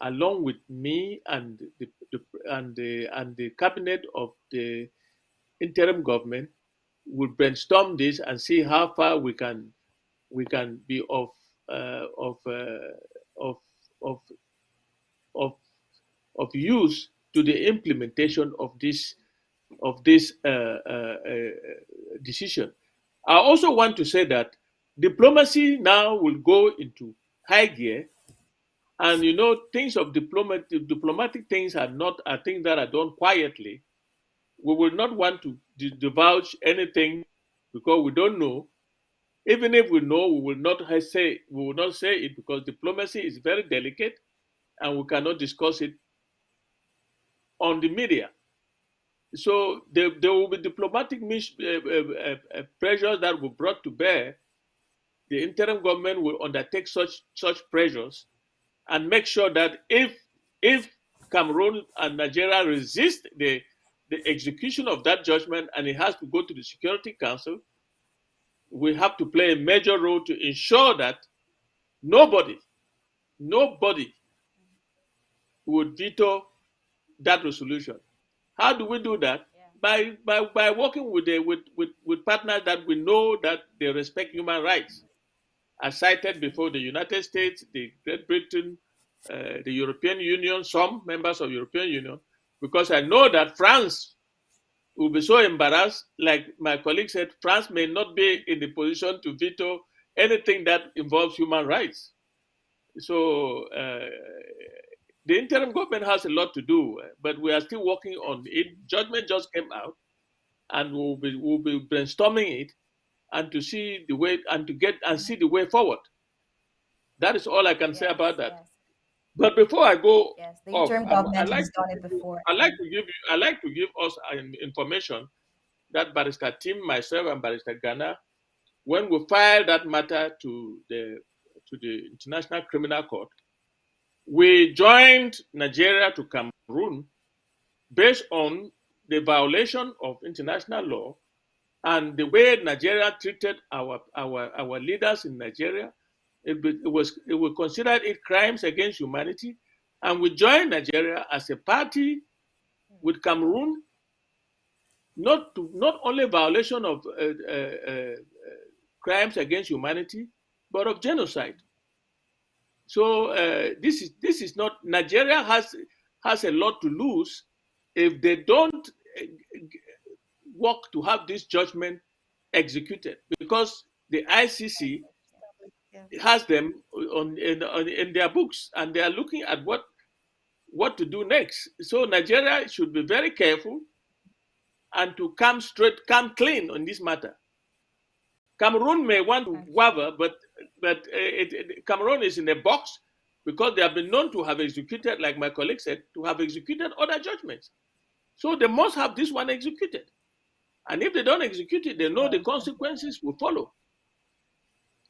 along with me and the cabinet of the interim government, will brainstorm this and see how far we can be of use to the implementation of this decision. I also want to say that diplomacy now will go into high gear, and things of diplomatic things are things that are done quietly. We will not want to divulge anything because we don't know. Even if we know, we will not say it because diplomacy is very delicate, and we cannot discuss it on the media. So there will be diplomatic pressures that will be brought to bear. The interim government will undertake such pressures and make sure that if Cameroon and Nigeria resist the execution of that judgment and it has to go to the Security Council, we have to play a major role to ensure that nobody would veto that resolution. How do we do that? Yeah. By working with partners that we know that they respect human rights. As cited before, the United States, the Great Britain, the European Union, some members of the European Union, because I know that France will be so embarrassed, like my colleague said, France may not be in the position to veto anything that involves human rights. So the interim government has a lot to do, but we are still working on it. Judgment just came out, and we'll be brainstorming it, and to see the way see the way forward. That is all I can say about that. Yes. But before I go,
the interim government has done it before.
I like to give us information that Barrister Tim, myself, and Barrister Ghana, when we filed that matter to the International Criminal Court, we joined Nigeria to Cameroon based on the violation of international law and the way Nigeria treated our leaders in Nigeria. It was considered it crimes against humanity, and we joined Nigeria as a party with Cameroon, not only violation of crimes against humanity, but of genocide. So this is not, Nigeria has a lot to lose if they don't work to have this judgment executed because the ICC has them in their books, and they are looking at what to do next. So Nigeria should be very careful and to come clean on this matter. Cameroon may want to waver, but Cameroon is in a box because they have been known to have executed, like my colleague said, to have executed other judgments. So they must have this one executed. And if they don't execute it, they know the consequences will follow.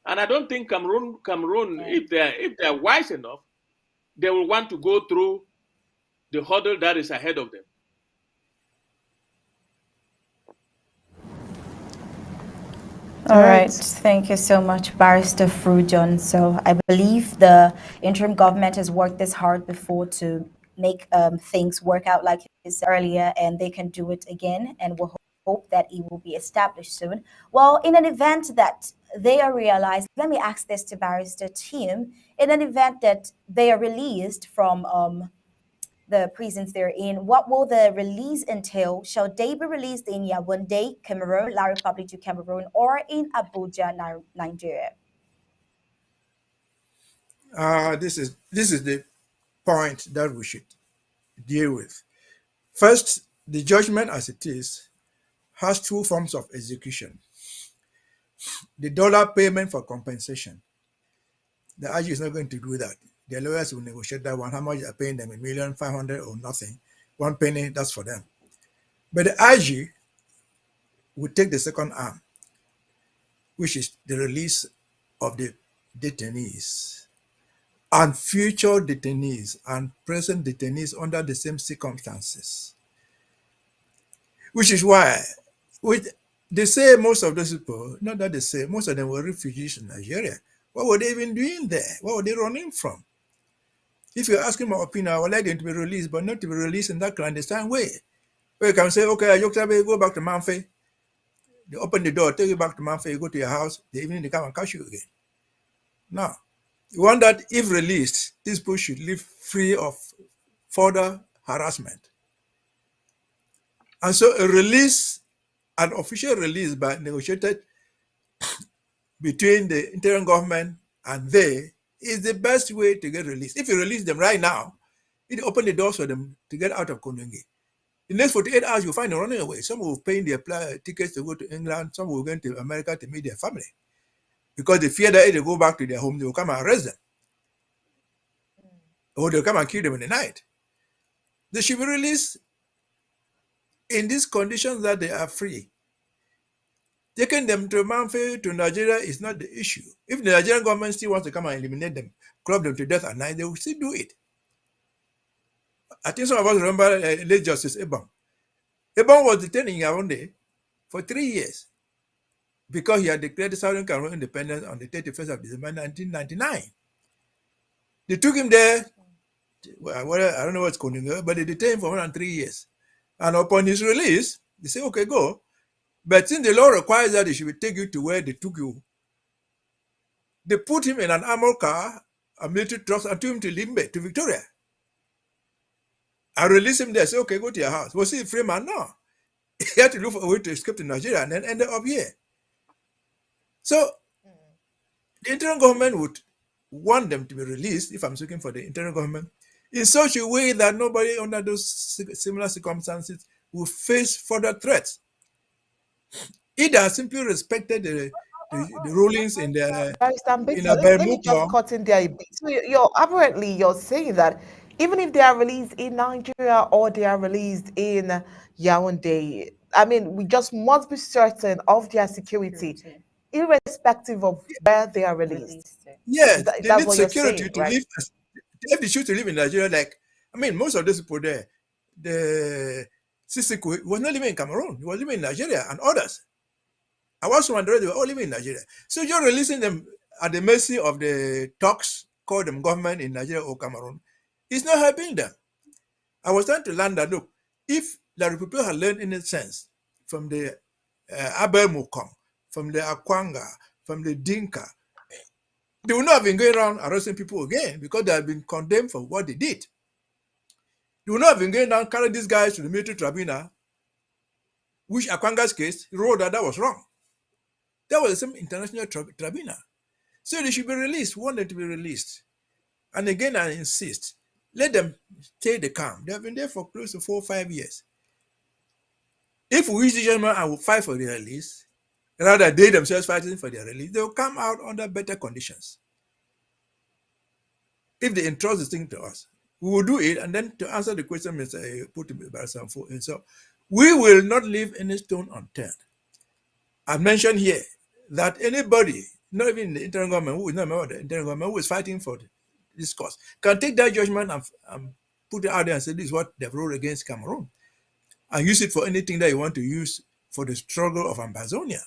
And I don't think Cameroon, if they're wise enough, they will want to go through the hurdle that is ahead of them.
All right. Thank you so much, Barrister Frujon. So I believe the interim government has worked this hard before to make things work out like you said earlier, and they can do it again, and we'll hope that it will be established soon. Well, in an event that they are realized, let me ask this to Barrister Tim, in an event that they are released from the prisons they're in, what will the release entail? Shall they be released in Yaoundé, Cameroon, La Republic du Cameroon, or in Abuja, Nigeria?
This is the point that we should deal with. First, the judgment as it is has two forms of execution. The dollar payment for compensation. The IG is not going to do that. Their lawyers will negotiate that one. How much are paying them? $1,500,000 or nothing. 1 penny, that's for them. But the IG will take the second arm, which is the release of the detainees and future detainees and present detainees under the same circumstances. Which is why they say most of those people, not that they say, most of them were refugees in Nigeria. What were they even doing there? What were they running from? If you're asking my opinion, I would like them to be released, but not to be released in that clandestine way. Where you can say, okay, Ayoktabe, go back to Manfe. They open the door, take you back to Manfe, you go to your house, the evening they come and catch you again. Now, you want that if released, these people should live free of further harassment. And so a release, an official release by negotiated between the interim government and they is the best way to get released. If you release them right now, it open the doors for them to get out of Konongi. In the next 48 hours, you'll find them running away. Some will pay their tickets to go to England. Some will go to America to meet their family. Because they fear that if they go back to their home, they will come and arrest them. Or they'll come and kill them in the night. They should be released in these conditions that they are free. Taking them to Manfe, to Nigeria is not the issue. If the Nigerian government still wants to come and eliminate them, club them to death at night, they will still do it. I think some of us remember late Justice Ebon. Ebon was detained in Yaoundé for 3 years because he had declared Southern Cameroon independence on the 31st of December 1999. They took him there, well, I don't know what's going on, but they detained him for more than 3 years. And upon his release, they say, okay, go. But since the law requires that they should take you to where they took you, they put him in an armored car, a military truck, and took him to Limbe, to Victoria. I released him there, say, okay, go to your house. Was he a free man? No. He had to look for a way to escape to Nigeria and then ended up here. So the interim government would want them to be released, if I'm speaking for the interim government, in such a way that nobody under those similar circumstances will face further threats. It has simply respected the rulings in the
let me just cut in there a bit. So you're saying that even if they are released in Nigeria or they are released in Yaoundé, I mean, we just must be certain of their security, irrespective of where they are released.
Yes, they need security to live. They have the choose to live in Nigeria. Like, I mean, most of those people there, the Sisiku was not living in Cameroon. He was living in Nigeria and others. I was one they were all living in Nigeria. So you're releasing them at the mercy of the talks, call them government in Nigeria or Cameroon. It's not helping them. I was trying to learn that, look, if the people had learned any sense from the Abel Mukong, from the Akwanga, from the Dinka, they would not have been going around arresting people again because they have been condemned for what they did. They would not have been going down, carry these guys to the military tribunal, which Akwanga's case, he wrote that was wrong. That was the same international tribunal. So they should be released. We want them to be released. And again, I insist, let them stay the calm. They have been there for close to 4 or 5 years. If we reach the judgment and will fight for their release, rather they themselves fighting for their release, they will come out under better conditions. If they entrust the thing to us, we will do it. And then to answer the question Mr. put by Sanfo, and so we will not leave any stone unturned. I mentioned here that anybody, not even in the interim government, who is not a member of the interim government, who is fighting for this cause, can take that judgment and put it out there and say this is what they've ruled against Cameroon, and use it for anything that you want to use for the struggle of Ambazonia.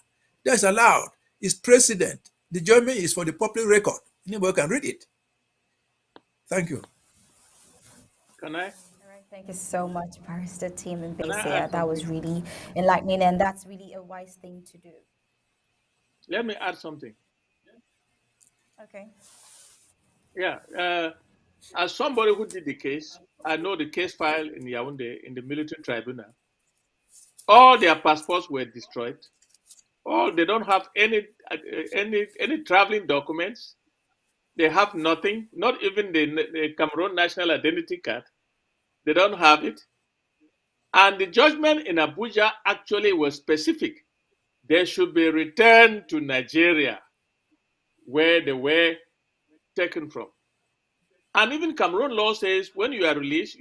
That's allowed. It's precedent. The judgment is for the public record. Anybody can read it. Thank you.
Can I?
All right, thank you so much, Barrister Tim and
Can I
Basia.
add
That was
something?
really enlightening, and that's really a wise thing to do.
Let me add something.
Okay.
Yeah. As somebody who did the case, I know the case file in Yaoundé in the military tribunal. All their passports were destroyed. All they don't have any traveling documents. They have nothing, not even the Cameroon national identity card. They don't have it. And the judgment in Abuja actually was specific. They should be returned to Nigeria, where they were taken from. And even Cameroon law says when you are released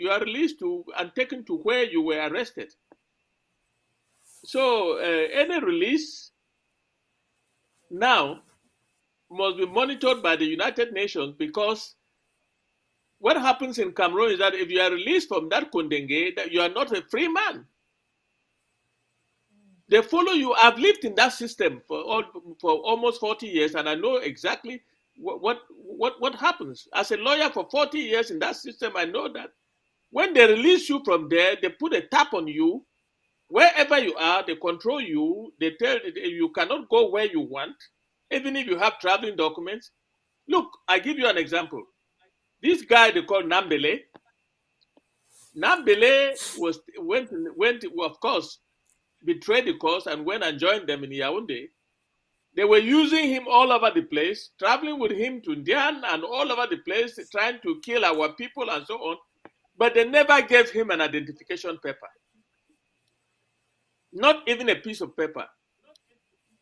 to and taken to where you were arrested. So any release now must be monitored by the United Nations, because what happens in Cameroon is that if you are released from that Kondenge, that you are not a free man. They follow you. I've lived in that system for almost 40 years, and I know exactly what happens. As a lawyer for 40 years in that system, I know that when they release you from there, they put a tap on you. Wherever you are, they control you. They tell you cannot go where you want, even if you have traveling documents. Look, I give you an example. This guy they call Nambele. Nambele went of course, betrayed the cause and went and joined them in Yaoundé. They were using him all over the place, traveling with him to Ndian and all over the place, trying to kill our people and so on. But they never gave him an identification paper. Not even a piece of paper.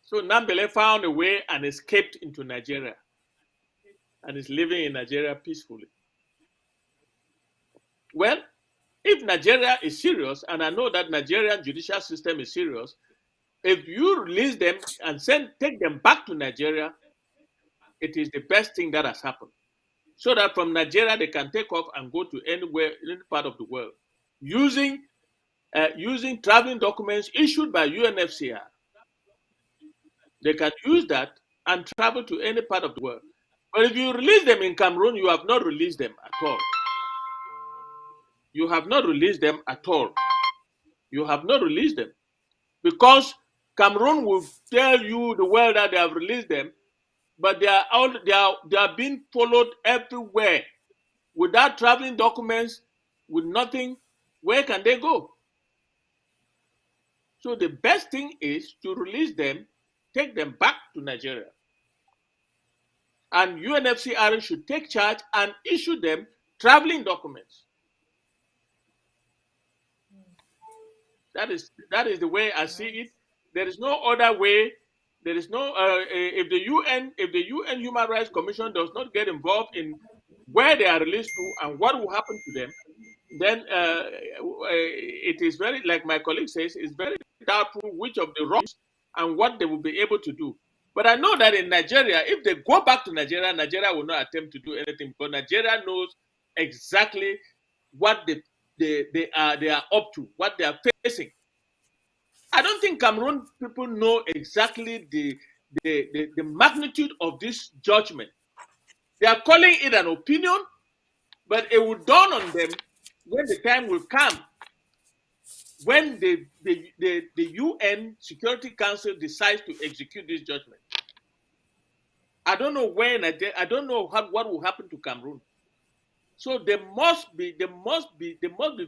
So Nambele found a way and escaped into Nigeria and is living in Nigeria peacefully. Well, if Nigeria is serious, and I know that Nigerian judicial system is serious, if you release them and take them back to Nigeria, it is the best thing that has happened. So that from Nigeria they can take off and go to anywhere, any part of the world, using traveling documents issued by UNFCR. They can use that and travel to any part of the world. But if you release them in Cameroon, you have not released them at all. You have not released them at all. You have not released them. Because Cameroon will tell you the world that they have released them, but they are being followed everywhere. Without traveling documents, with nothing, where can they go? So the best thing is to release them, take them back to Nigeria. And UNFCR should take charge and issue them traveling documents. That is the way I see it. There is no other way. There is no if the UN Human Rights Commission does not get involved in where they are released to and what will happen to them, then it is very, like my colleague says, it's very doubtful which of the wrongs and what they will be able to do. But I know that in Nigeria, if they go back to Nigeria, Nigeria will not attempt to do anything, because Nigeria knows exactly what they are up to, what they are facing. I don't think Cameroon people know exactly the magnitude of this judgment. They are calling it an opinion, but it will dawn on them when the time will come, when the UN Security Council decides to execute this judgment. I don't know when. I don't know what will happen to Cameroon. So they must be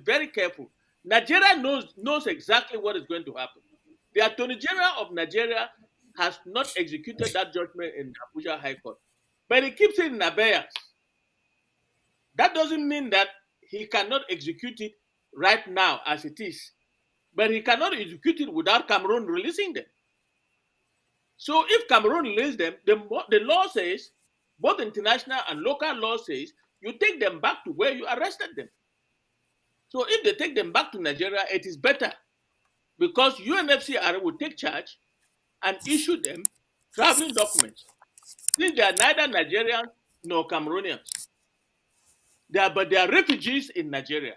very careful. Nigeria knows exactly what is going to happen. The Attorney General of Nigeria has not executed that judgment in Abuja High Court, but he keeps it in abeyance. That doesn't mean that he cannot execute it right now as it is, but he cannot execute it without Cameroon releasing them. So if Cameroon releases them, the law says, both international and local law says, you take them back to where you arrested them. So if they take them back to Nigeria, it is better because UNFCR will take charge and issue them traveling documents. Since they are neither Nigerians nor Cameroonians, but they are refugees in Nigeria,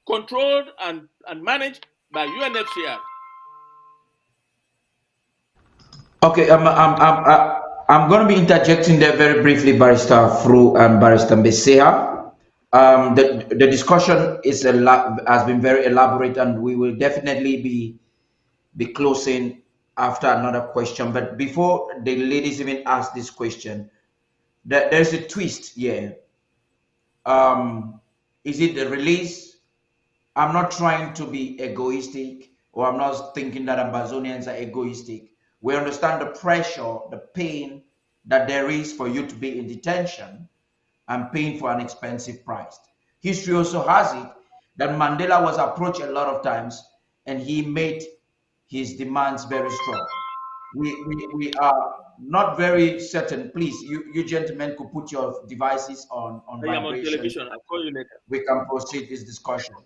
controlled and managed by UNFCR.
Okay, I'm going to be interjecting there very briefly, Barrister Fru and Barrister Mbeseha. The discussion has been very elaborate, and we will definitely be closing after another question. But before the ladies even ask this question, there's a twist here. Is it the release? I'm not trying to be egoistic, or I'm not thinking that Ambazonians are egoistic. We understand the pressure, the pain that there is for you to be in detention and paying for an expensive price. History also has it that Mandela was approached a lot of times and he made his demands very strong. We are not very certain. Please, you gentlemen could put your devices on
I am on
vibration.
television. I'll call you later.
We can proceed this discussion.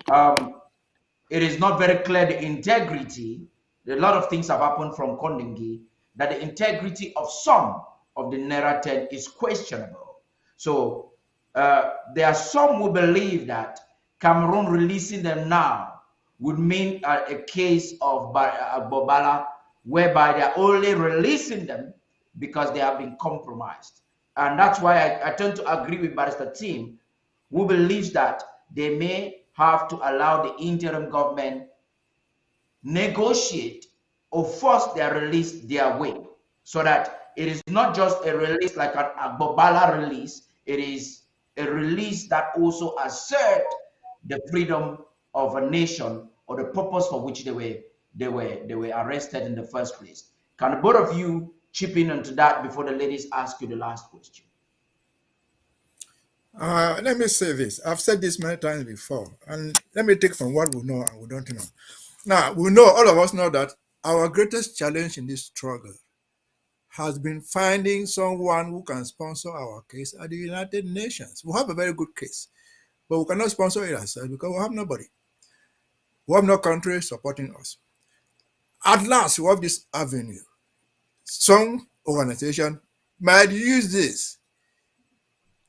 It is not very clear the integrity. A lot of things have happened from Kondingi that the integrity of some of the narrative is questionable. So there are some who believe that Cameroon releasing them now would mean a case of Bobala, whereby they are only releasing them because they have been compromised. And that's why I tend to agree with Barrister Tim, who believes that they may have to allow the interim government negotiate or force their release their way, so that it is not just a release like an Agbobala release, it is a release that also asserts the freedom of a nation or the purpose for which they were arrested in the first place. Can both of you chip in onto that before the ladies ask you the last question?
Let me say this. I've said this many times before, and let me take from what we know and we don't know. Now, we know, all of us know that our greatest challenge in this struggle has been finding someone who can sponsor our case at the United Nations. We have a very good case, but we cannot sponsor it ourselves because we have nobody. We have no country supporting us. At last, we have this avenue. Some organization might use this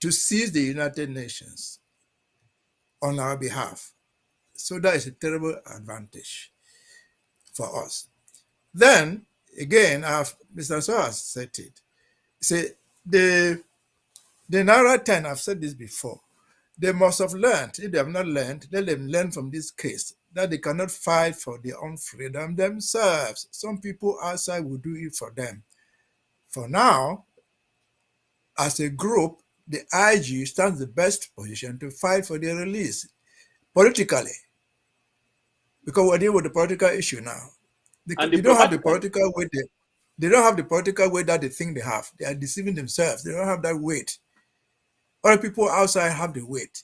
to seize the United Nations on our behalf. So that is a terrible advantage for us. Then, again, Mr. So has said it. Say the Naira 10, I've said this before, they must have learned. If they have not learned, let them learn from this case that they cannot fight for their own freedom themselves. Some people outside will do it for them. For now, as a group, the IG stands the best position to fight for their release politically, because we're dealing with the political issue now. They don't have the political weight. They don't have the political weight that they think they have. They are deceiving themselves. They don't have that weight. Other people outside have the weight.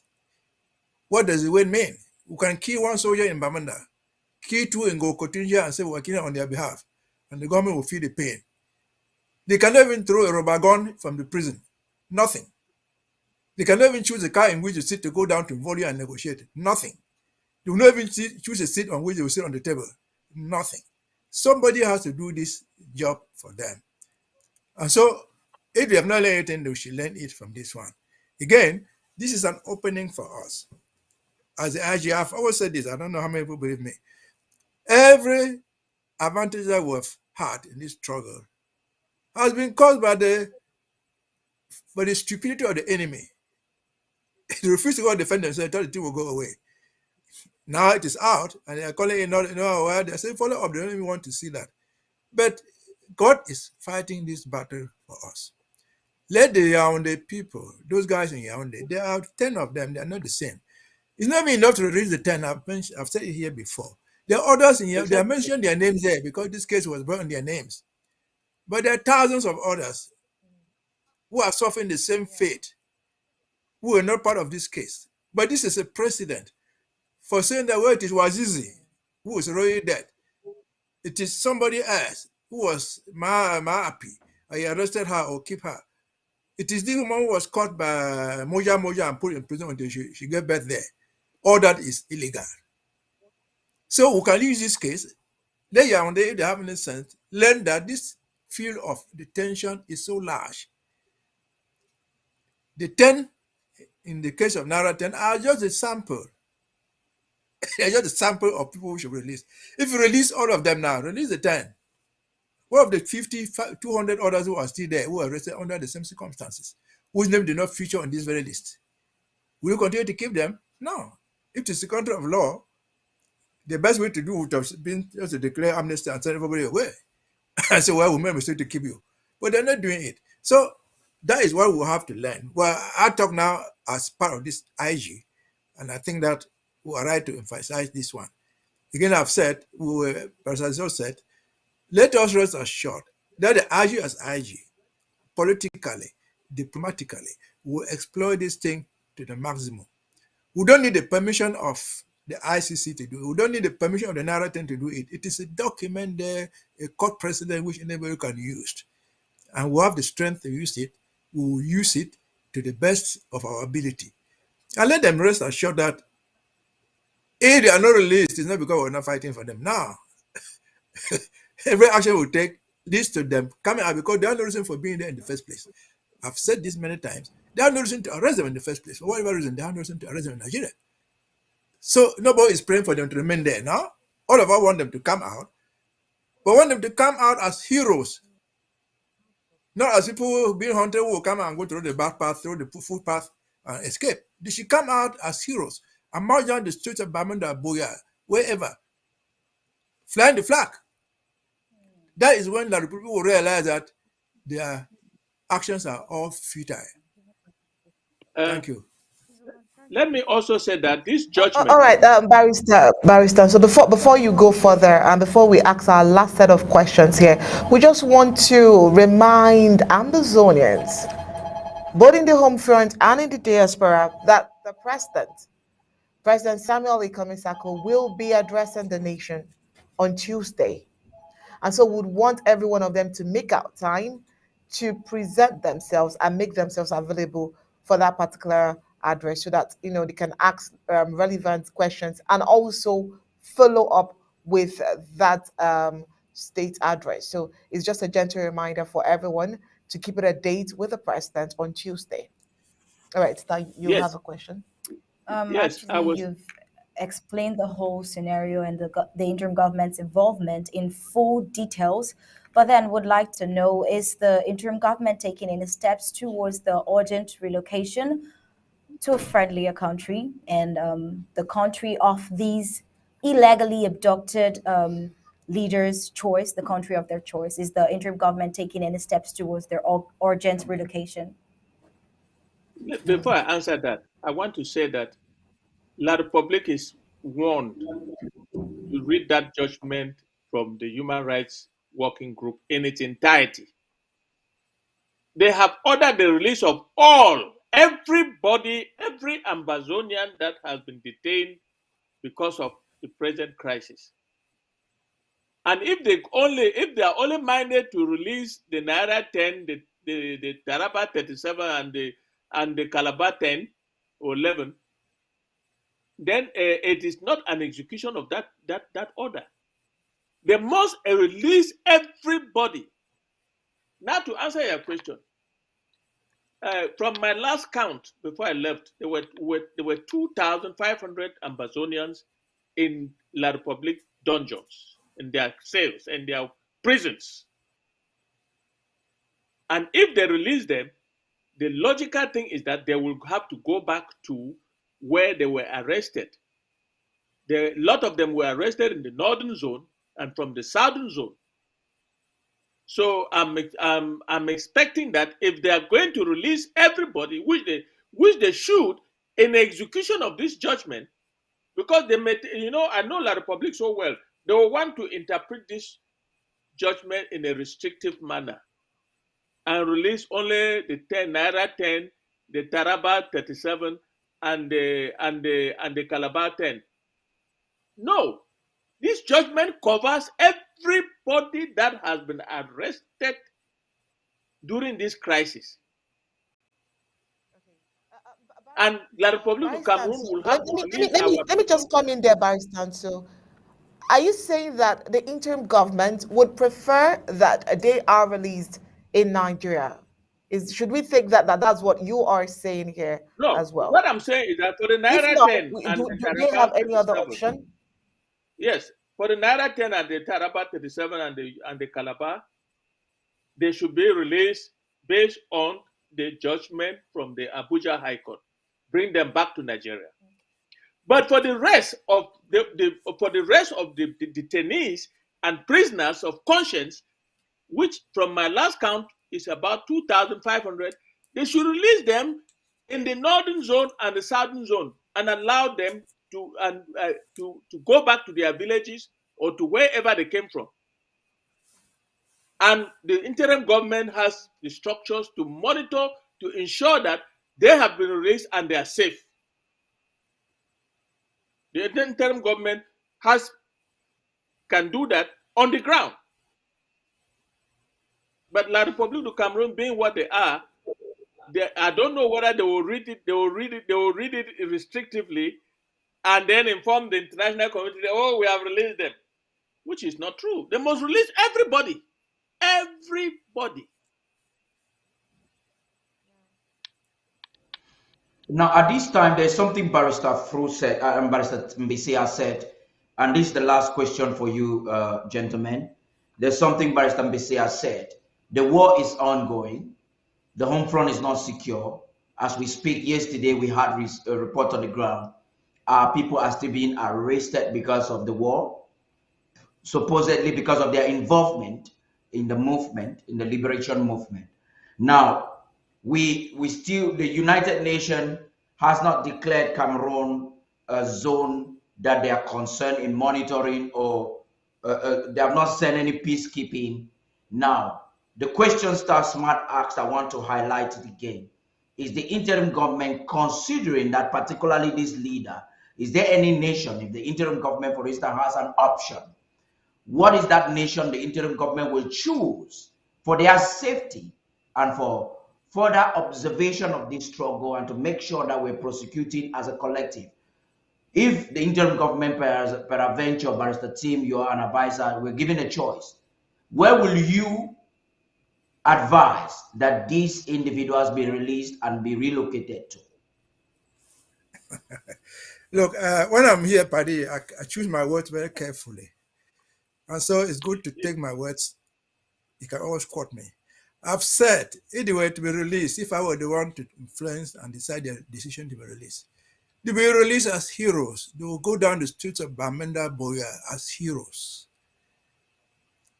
What does the weight mean? We can kill one soldier in Bamanda, kill two in Gokotinja and say we're killing on their behalf, and the government will feel the pain. They cannot even throw a rubber gun from the prison. Nothing. They cannot even choose a car in which to sit to go down to Volley and negotiate. Nothing. They will not even choose a seat on which they will sit on the table. Nothing. Somebody has to do this job for them. And so, if they have not learned anything, they should learn it from this one. Again, this is an opening for us. As the IG, I've always said this, I don't know how many people believe me. Every advantage that we've had in this struggle has been caused by the stupidity of the enemy. They refuse to go defend themselves, thought the thing will go away. Now it is out, and they are calling it not aware. They are saying follow up. They don't even want to see that. But God is fighting this battle for us. Let the Yaoundé people, those guys in Yaoundé, there are 10 of them. They are not the same. It's not enough to release the 10. I've said it here before. The others in here, they are
Exactly.
mentioning their names there because this case was brought in their names. But there are thousands of others who are suffering the same fate, who are not part of this case. But this is a precedent for saying that, well, it was easy, who is already dead. It is somebody else who was happy. I arrested her or keep her. It is the woman who was caught by Moja Moja and put in prison until she gave birth there. All that is illegal. So we can use this case. They are if they have any sense, learn that this field of detention is so large. The 10 in the case of Naira 10 are just a sample. They're just a sample of people who should release. If you release all of them now, release the 10. What of the 50, 200 others who are still there, who are arrested under the same circumstances, whose name did not feature on this very list? Will you continue to keep them? No. If it's a country of law, the best way to do it would have been just to declare amnesty and send everybody away. And say, well, we made a mistake to keep you. But they're not doing it. So that is what we'll have to learn. Well, I talk now as part of this IG, and I think that we are right to emphasize this one. Again, I've said, President said, let us rest assured that the IG as IG, politically, diplomatically, will exploit this thing to the maximum. We don't need the permission of the ICC to do it. We don't need the permission of the Naira 10 to do it. It is a document there, a court precedent which anybody can use. And we have the strength to use it. We will use it to the best of our ability. And let them rest assured that if they are not released, it's not because we're not fighting for them. Now, every action we take leads to them coming out because they are no reason for being there in the first place. I've said this many times. They are no reason to arrest them in the first place. For whatever reason, they are no reason to arrest them in Nigeria. So nobody is praying for them to remain there now. All of us want them to come out, but want them to come out as heroes, not as people being hunted who will come out and go through the back path, through the footpath, and escape. They should come out as heroes and march down the streets of Bamenda, Boya, wherever, flying the flag. That is when the people will realize that their actions are all futile. Thank you.
Let me also say that this
All
judgment,
right, barrister. So before you go further and before we ask our last set of questions here, we just want to remind Amazonians, both in the home front and in the diaspora, that the President Samuel Ikomisako, will be addressing the nation on Tuesday. And so would want every one of them to make out time to present themselves and make themselves available for that particular address so that they can ask relevant questions and also follow up with that state address. So it's just a gentle reminder for everyone to keep it a date with the president on Tuesday. All right, Stan, you
yes,
have a question.
yes, I was.
You've explained the whole scenario and the interim government's involvement in full details, but then would like to know, is the interim government taking any steps towards the urgent relocation to a friendlier country and the country of these illegally abducted leaders' choice, the country of their choice? Is the interim government taking any steps towards their urgent relocation?
Before I answer that, I want to say that La Republic is warned to read that judgment from the Human Rights Working Group in its entirety. They have ordered the release of everybody, every Amazonian that has been detained because of the present crisis. And if they are only minded to release the Naira 10, the Taraba 37, and the Calabar 10 or 11, then it is not an execution of that order. They must release everybody. Now, to answer your question, from my last count before I left, there were 2,500 Amazonians in La Republique dungeons, in their cells, in their prisons. And if they release them, the logical thing is that they will have to go back to where they were arrested. A lot of them were arrested in the northern zone and from the southern zone. So I'm expecting that if they are going to release everybody, which they should, in execution of this judgment, Because they may, I know La Republic so well. They will want to interpret this judgment in a restrictive manner and release only the 10 Naira 10, the Taraba 37, and the Calabar 10. No, this judgment covers everybody that has been arrested during this crisis. And La Republic of Cameroon will have to release our
Let me
people.
just come in there, Barrister. So, are you saying that the interim government would prefer that they are released in Nigeria? Should we think that that's what you are saying here
No,
as well?
what I'm saying is that for the
If
Naira
not,
10 and the
do they
Taraba
have any other
37,
option?
yes, for the Naira 10 and the Taraba 37 and the Calabar, they should be released based on the judgment from the Abuja High Court. Bring them back to Nigeria. But for the rest of the detainees and prisoners of conscience, which from my last count is about 2,500, they should release them in the northern zone and the southern zone and allow them to go back to their villages or to wherever they came from. And the interim government has the structures to monitor to ensure that they have been released and they are safe. The interim government can do that on the ground. But La Republique du Cameroon, being what they are, I don't know whether they will read it. They will read it restrictively, and then inform the international community that, oh, we have released them, which is not true. They must release everybody. Everybody.
Now, at this time, there's something Barrister Fru said, Barrister Mbisia said, and this is the last question for you, gentlemen. There's something Barrister Mbisia said. The war is ongoing. The home front is not secure. As we speak, yesterday we had a report on the ground. People are still being arrested because of the war, supposedly because of their involvement in the movement, in the liberation movement. Now, we still, the United Nations has not declared Cameroon a zone that they are concerned in monitoring, or they have not sent any peacekeeping. Now, the question Star Smart asked, I want to highlight it again. Is the interim government considering that, particularly this leader? Is there any nation, if the interim government, for instance, has an option, what is that nation the interim government will choose for their safety and for further observation of this struggle, and to make sure that we're prosecuting as a collective? If the interim government, peradventure, Barrister Team, you are an advisor, we're given a choice, where will you advise that these individuals be released and be relocated to?
Look, when I'm here, Paddy, I choose my words very carefully. And so it's good to take my words. You can always quote me. I've said, if they were to be released, if I were the one to influence and decide their decision to be released, they will be released as heroes. They will go down the streets of Bamenda Boya as heroes.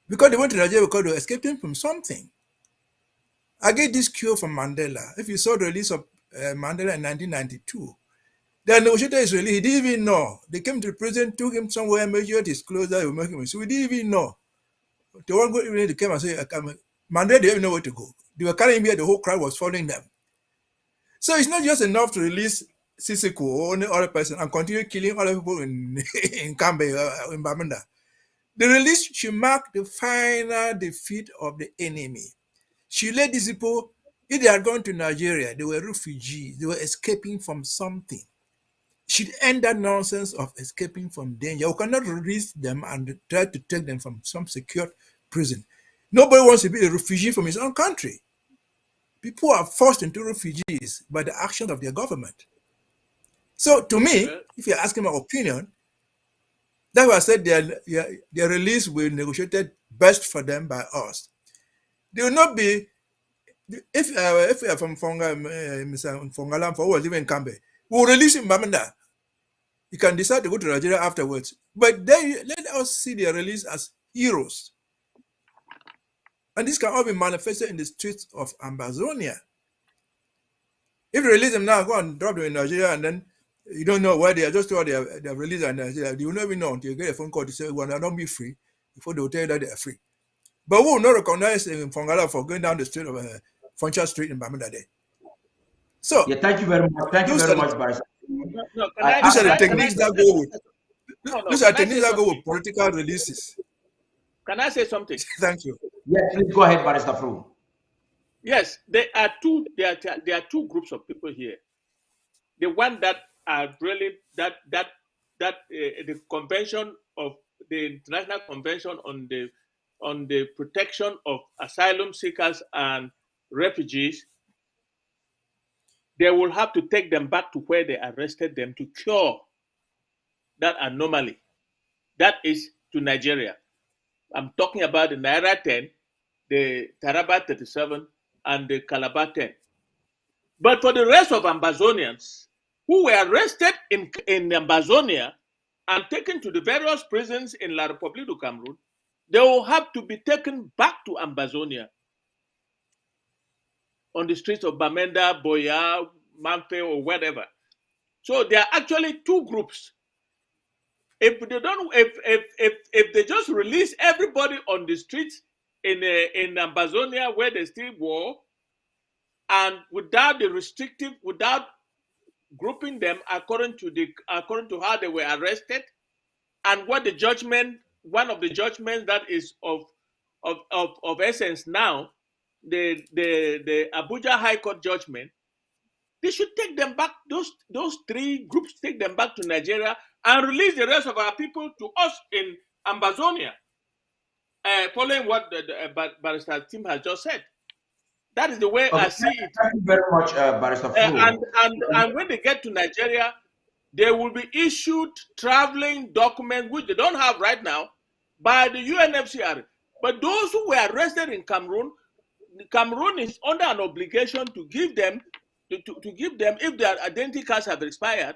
Because they went to Nigeria because they were escaping from something. I get this cue from Mandela. If you saw the release of Mandela in 1992, the negotiator is released. He didn't even know. They came to the prison, took him somewhere, measured his clothes, they were making him. So we didn't even know. The one they came and said, Mandela didn't even know where to go. They were carrying him here, the whole crowd was following them. So it's not just enough to release Sissoko or any other person and continue killing other people in Kambe, in Bamenda. The release should mark the final defeat of the enemy. She let these people, if they had gone to Nigeria, they were refugees, they were escaping from something. She'd end that nonsense of escaping from danger. You cannot release them and try to take them from some secure prison. Nobody wants to be a refugee from his own country. People are forced into refugees by the actions of their government. So to me, if you're asking my opinion, that's why I said their release will be negotiated best for them by us. They will not be, if we are from Mr. Fongalam for who was living in Kambe, we will release him Bamenda. You can decide to go to Nigeria afterwards. But then let us see their release as heroes. And this can all be manifested in the streets of Ambazonia. If you release them now, go and drop them in Nigeria, and then You don't know where they are. Just what they have released, and you will not even know until you get a phone call to say, "Well, I don't be free," before they will tell you that they are free. But we will not recognize Fongala for going down the street of Funchal Street in Bamida Day. So,
Yeah, thank you very much. Thank you very much, Barrister.
No,
these are the
I
techniques that go with these are
can I
techniques
say
that go
something?
with political releases.
Can I say something?
Thank you.
yes, please go ahead, Barrister Fru.
Yes, there are two groups of people here. The one that are really that the convention of the International Convention on the protection of asylum seekers and refugees, they will have to take them back to where they arrested them to cure that anomaly. That is to Nigeria. I'm talking about the Naira 10, the Taraba 37, and the Calabar 10. But for the rest of Ambazonians who were arrested in Ambazonia and taken to the various prisons in La République du Cameroon, they will have to be taken back to Ambazonia on the streets of Bamenda, Boya, Manfe, or whatever. So there are actually two groups. If they don't, if they just release everybody on the streets in Ambazonia where they still war, and without grouping them according to how they were arrested, and what the judgment, one of the judgments that is of essence now, the Abuja High Court judgment, they should take them back. Those three groups take them back to Nigeria and release the rest of our people to us in Ambazonia. Following what the Barrister Tim has just said, that is the way I see it.
Thank you very much, Barrister Fru.
And when they get to Nigeria, they will be issued traveling documents, which they don't have right now, by the UNFCR. But those who were arrested in Cameroon, Cameroon is under an obligation to give them, if their identity cards have expired.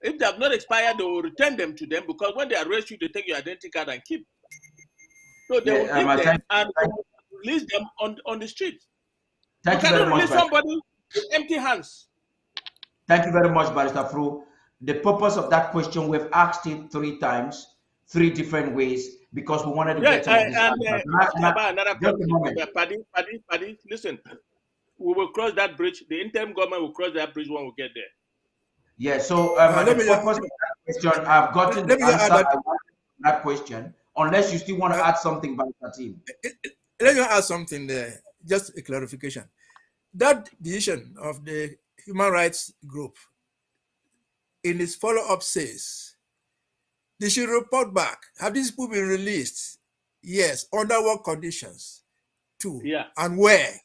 If they have not expired, they will return them to them, because when they arrest you, they take your identity card and keep. So they will give them and release them on the streets. You cannot release somebody with empty hands.
Thank you very much, Barrister Fru. The purpose of that question, we've asked it 3 times, 3 different ways, because we wanted to get some of this.
Paddy, listen, we will cross that bridge. The interim government will cross that bridge when we get there.
Yeah, so the purpose of that question, I've gotten the answer to that question, unless you still want to add something, Barrister Team.
Let me add something there, just a clarification. That decision of the human rights group in its follow-up says they should report back. Have these people been released? Yes. Under what conditions? 2.
Yeah.
And where?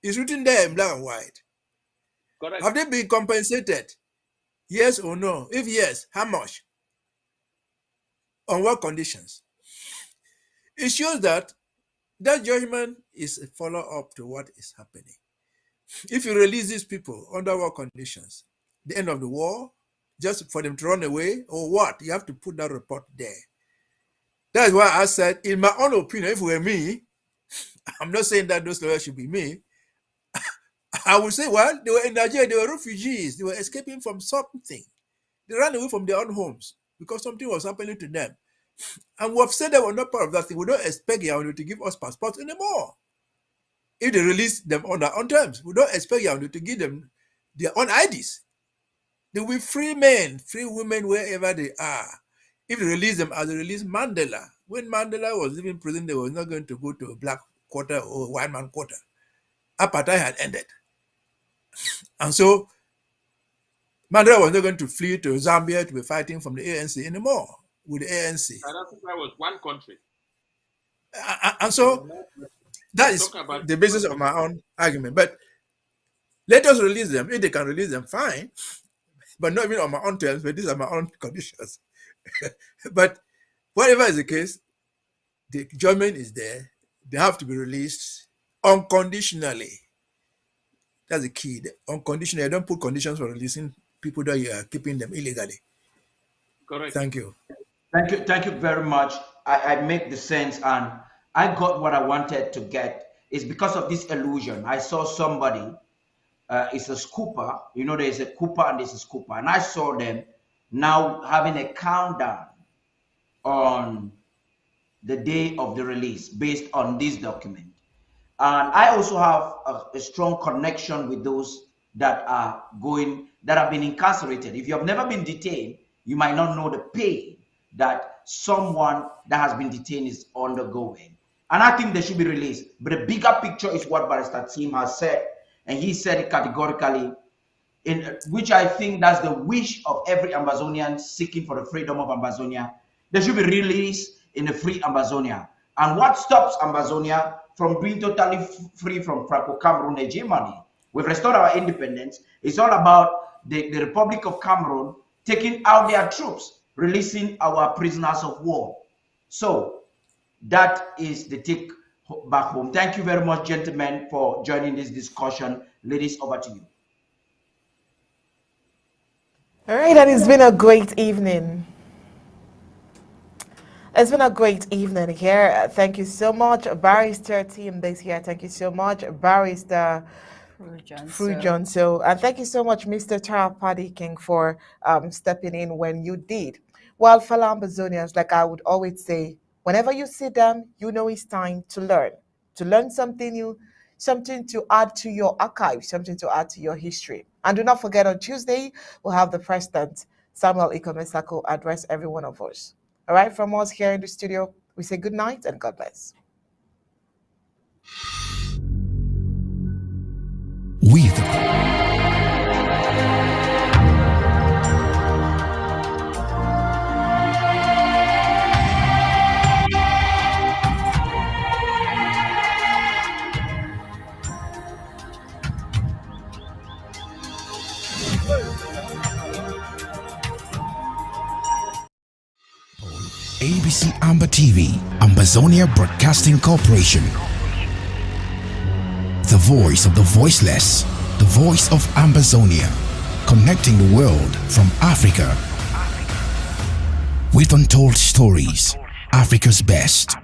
It's written there in black and white.
Correct.
Have they been compensated? Yes or no? If yes, how much? On what conditions? It shows that judgment is a follow-up to what is happening. If you release these people, under what conditions? The end of the war? Just for them to run away? Or what? You have to put that report there. That's why I said, in my own opinion, if it were me, I'm not saying that those lawyers should be me, I would say, well, they were in Nigeria, they were refugees, they were escaping from something. They ran away from their own homes because something was happening to them. And we have said that we're not part of that thing. We don't expect Yaoundé to give us passports anymore. If they release them on their own terms, we don't expect Yaoundé to give them their own IDs. They will be free men, free women, wherever they are. If they release them as they released Mandela, when Mandela was leaving prison, they were not going to go to a black quarter or a white man quarter. Apartheid had ended. And so Mandela was not going to flee to Zambia to be fighting from the ANC anymore with the ANC.
South Africa was one country.
And so that is the basis of my own argument. But let us release them. If they can release them, fine. But not even on my own terms, but these are my own conditions. But whatever is the case, the judgment is there. They have to be released unconditionally. That's the key. Unconditionally. I don't put conditions for releasing people that you are keeping them illegally.
Correct.
Thank you.
Thank you very much. I make the sense, and I got what I wanted to get. Is because of this illusion. I saw somebody is a scooper. You know, there's a Cooper and there's a scooper. And I saw them now having a countdown on the day of the release based on this document. And I also have a strong connection with those that have been incarcerated. If you have never been detained, you might not know the pain that someone that has been detained is undergoing. And I think they should be released. But the bigger picture is what Barrister Tim has said, and he said it categorically, in which I think that's the wish of every Ambazonian seeking for the freedom of Ambazonia. They should be released in a free Ambazonia. And what stops Ambazonia from being totally free from Franco-Cameroon hegemony? We've restored our independence. It's all about the Republic of Cameroon taking out their troops, releasing our prisoners of war. So that is the take back home. Thank you very much, gentlemen, for joining this discussion. Ladies, over to you.
All right, and it's been a great evening. It's been a great evening here. Thank you so much, Barrister Team this here. Thank you so much, Barrister Frujonso. And thank you so much, Mr. Tarapadi King, for stepping in when you did. Well, fellow Ambazonians, like I would always say, whenever you sit down, you know it's time to learn something new, something to add to your archive, something to add to your history. And do not forget, on Tuesday, we'll have the President, Samuel Ikomesako, address every one of us. All right, from us here in the studio, we say good night and God bless.
With ABC Amba TV, Ambazonia Broadcasting Corporation. The voice of the voiceless, the voice of Ambazonia, connecting the world from Africa with untold stories, Africa's best.